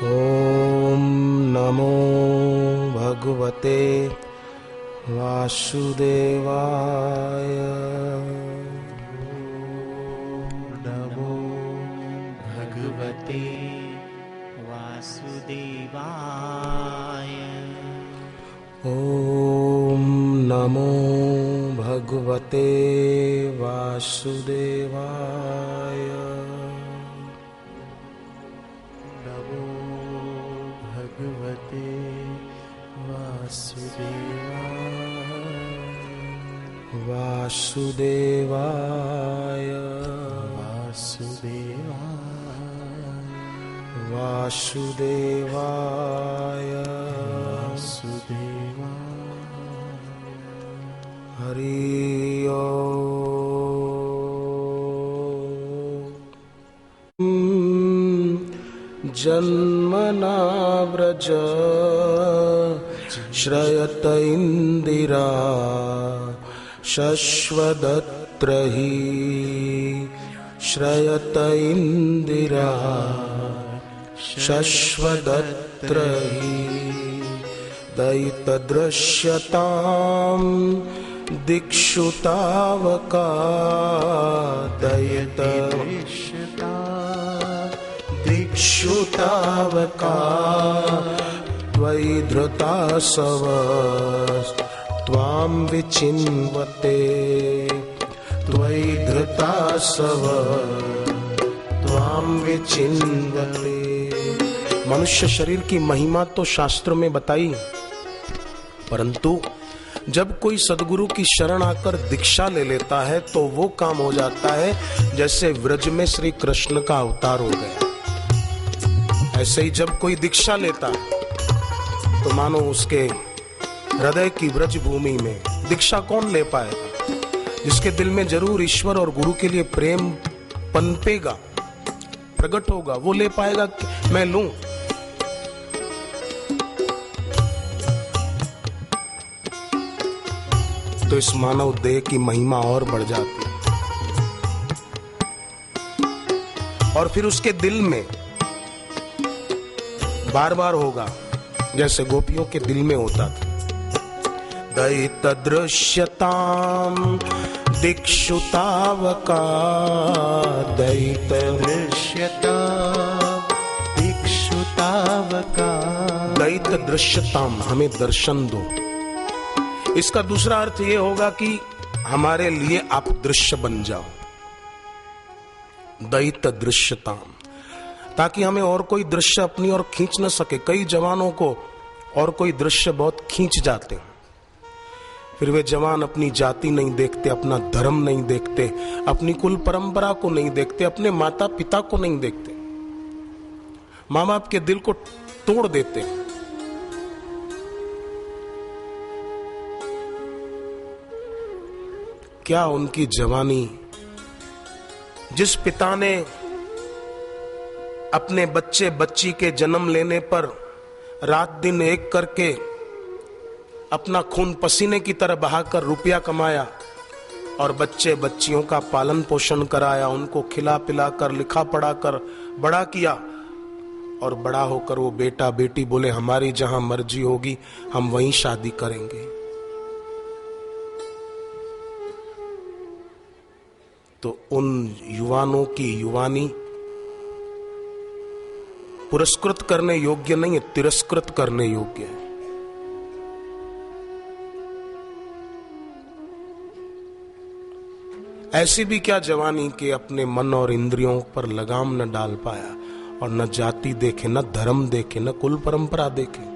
S1: ओम नमो भगवते वासुदेवाय।
S2: नमो भगवते वासुदेवाय।
S1: ओम नमो भगवते वासुदेवाय।
S2: नमो भगवते वासुदेवाय।
S1: वासुदेवाय
S2: वासुदेवाय
S1: वासुदेवाय
S2: वासुदेवाय।
S1: हरि ओम। जन्मना व्रज श्रयत इंदिरा शश्वदत्र हि श्रयत इंदिरा शश्वदत्र हि दयितदृश्यतां दिक्षुतावका दिक्षुतावका त्वयि धृतासव त्वां विचिन्वते त्वयि धृतासव त्वां विचिन्वते। मनुष्य शरीर की महिमा तो शास्त्रों में बताई, परंतु जब कोई सदगुरु की शरण आकर दीक्षा ले लेता है तो वो काम हो जाता है जैसे व्रज में श्री कृष्ण का अवतार हो गया। ऐसे ही जब कोई दीक्षा लेता है तो मानो उसके हृदय की व्रज भूमि में दीक्षा कौन ले पाएगा? जिसके दिल में जरूर ईश्वर और गुरु के लिए प्रेम पनपेगा, प्रकट होगा, वो ले पाएगा कि मैं लूं। तो इस मानव देह की महिमा और बढ़ जाती है। और फिर उसके दिल में बार बार होगा जैसे गोपियों के दिल में होता था। दयितदृश्यतां दिक्षुतावका दयितदृश्यतां दिक्षुतावका
S2: सावका।
S1: दयित दृश्यताम, हमें दर्शन दो। इसका दूसरा अर्थ यह होगा कि हमारे लिए आप दृश्य बन जाओ। दयित दृश्यताम, ताकि हमें और कोई दृश्य अपनी ओर खींच न सके। कई जवानों को और कोई दृश्य बहुत खींच जाते हैं, फिर वे जवान अपनी जाति नहीं देखते, अपना धर्म नहीं देखते, अपनी कुल परंपरा को नहीं देखते, अपने माता पिता को नहीं देखते, माँ बाप के दिल को तोड़ देते हैं। क्या उनकी जवानी, जिस पिता ने अपने बच्चे बच्ची के जन्म लेने पर रात दिन एक करके अपना खून पसीने की तरह बहाकर रुपया कमाया और बच्चे बच्चियों का पालन पोषण कराया, उनको खिला पिला कर लिखा पढ़ा कर बड़ा किया, और बड़ा होकर वो बेटा बेटी बोले हमारी जहां मर्जी होगी हम वहीं शादी करेंगे, तो उन युवानों की युवानी पुरस्कृत करने योग्य नहीं है, तिरस्कृत करने योग्य है। ऐसी भी क्या जवानी कि अपने मन और इंद्रियों पर लगाम न डाल पाया और न जाति देखे, न धर्म देखे, न कुल परंपरा देखे।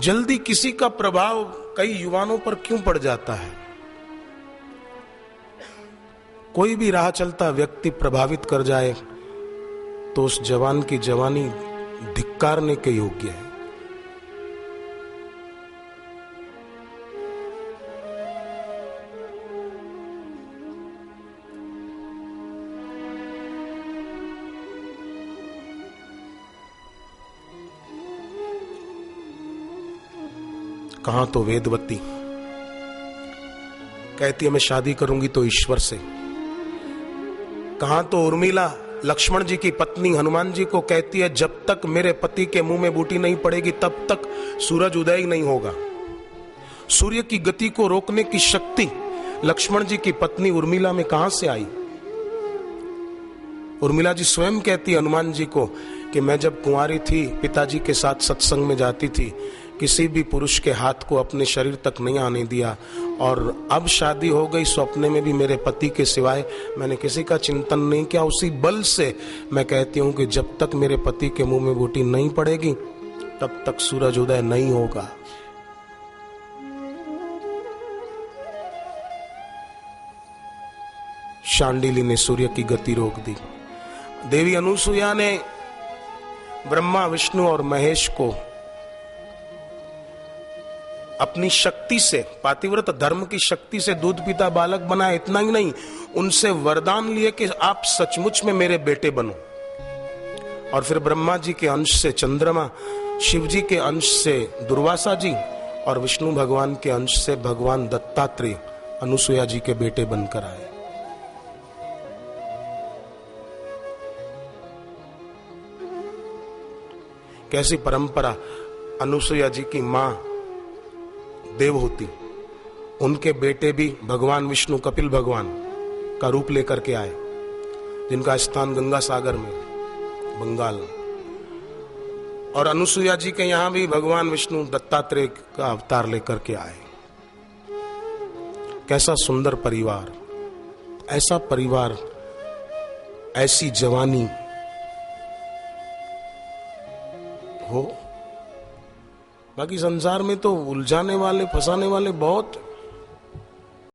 S1: जल्दी किसी का प्रभाव कई युवानों पर क्यों पड़ जाता है? कोई भी राह चलता व्यक्ति प्रभावित कर जाए तो उस जवान की जवानी धिक्कारने के योग्य है। कहां तो वेदवती कहती है मैं शादी करूंगी तो ईश्वर से, कहां तो उर्मिला लक्ष्मण जी की पत्नी हनुमान जी को कहती है जब तक मेरे पति के मुंह में बूटी नहीं पड़ेगी तब तक सूरज उदय नहीं होगा। सूर्य की गति को रोकने की शक्ति लक्ष्मण जी की पत्नी उर्मिला में कहां से आई? उर्मिला जी स्वयं कहती है हनुमान जी को कि मैं जब कुंवारी थी पिताजी के साथ सत्संग में जाती थी, किसी भी पुरुष के हाथ को अपने शरीर तक नहीं आने दिया, और अब शादी हो गई स्वप्ने में भी मेरे पति के सिवाय मैंने किसी का चिंतन नहीं किया। उसी बल से मैं कहती हूं कि जब तक मेरे पति के मुंह में बूटी नहीं पड़ेगी तब तक सूरज उदय नहीं होगा। शांडिली ने सूर्य की गति रोक दी। देवी अनुसुईया ने ब्रह्मा विष्णु और महेश को अपनी शक्ति से, पातिव्रत धर्म की शक्ति से दूध पीता बालक बनाया। इतना ही नहीं, उनसे वरदान लिए कि आप सचमुच में मेरे बेटे बनो। और फिर ब्रह्मा जी के अंश से चंद्रमा, शिव जी के अंश से दुर्वासा जी और विष्णु भगवान के अंश से भगवान दत्तात्रेय अनुसुईया जी के बेटे बनकर आए। कैसी परंपरा! अनुसुईया जी की मां देवहूति, उनके बेटे भी भगवान विष्णु कपिल भगवान का रूप लेकर के आए, जिनका स्थान गंगा सागर में बंगाल। और अनुसुईया जी के यहां भी भगवान विष्णु दत्तात्रेय का अवतार लेकर के आए। कैसा सुंदर परिवार, ऐसा परिवार, ऐसी जवानी हो। बाकी संसार में तो उलझाने वाले, फंसाने वाले बहुत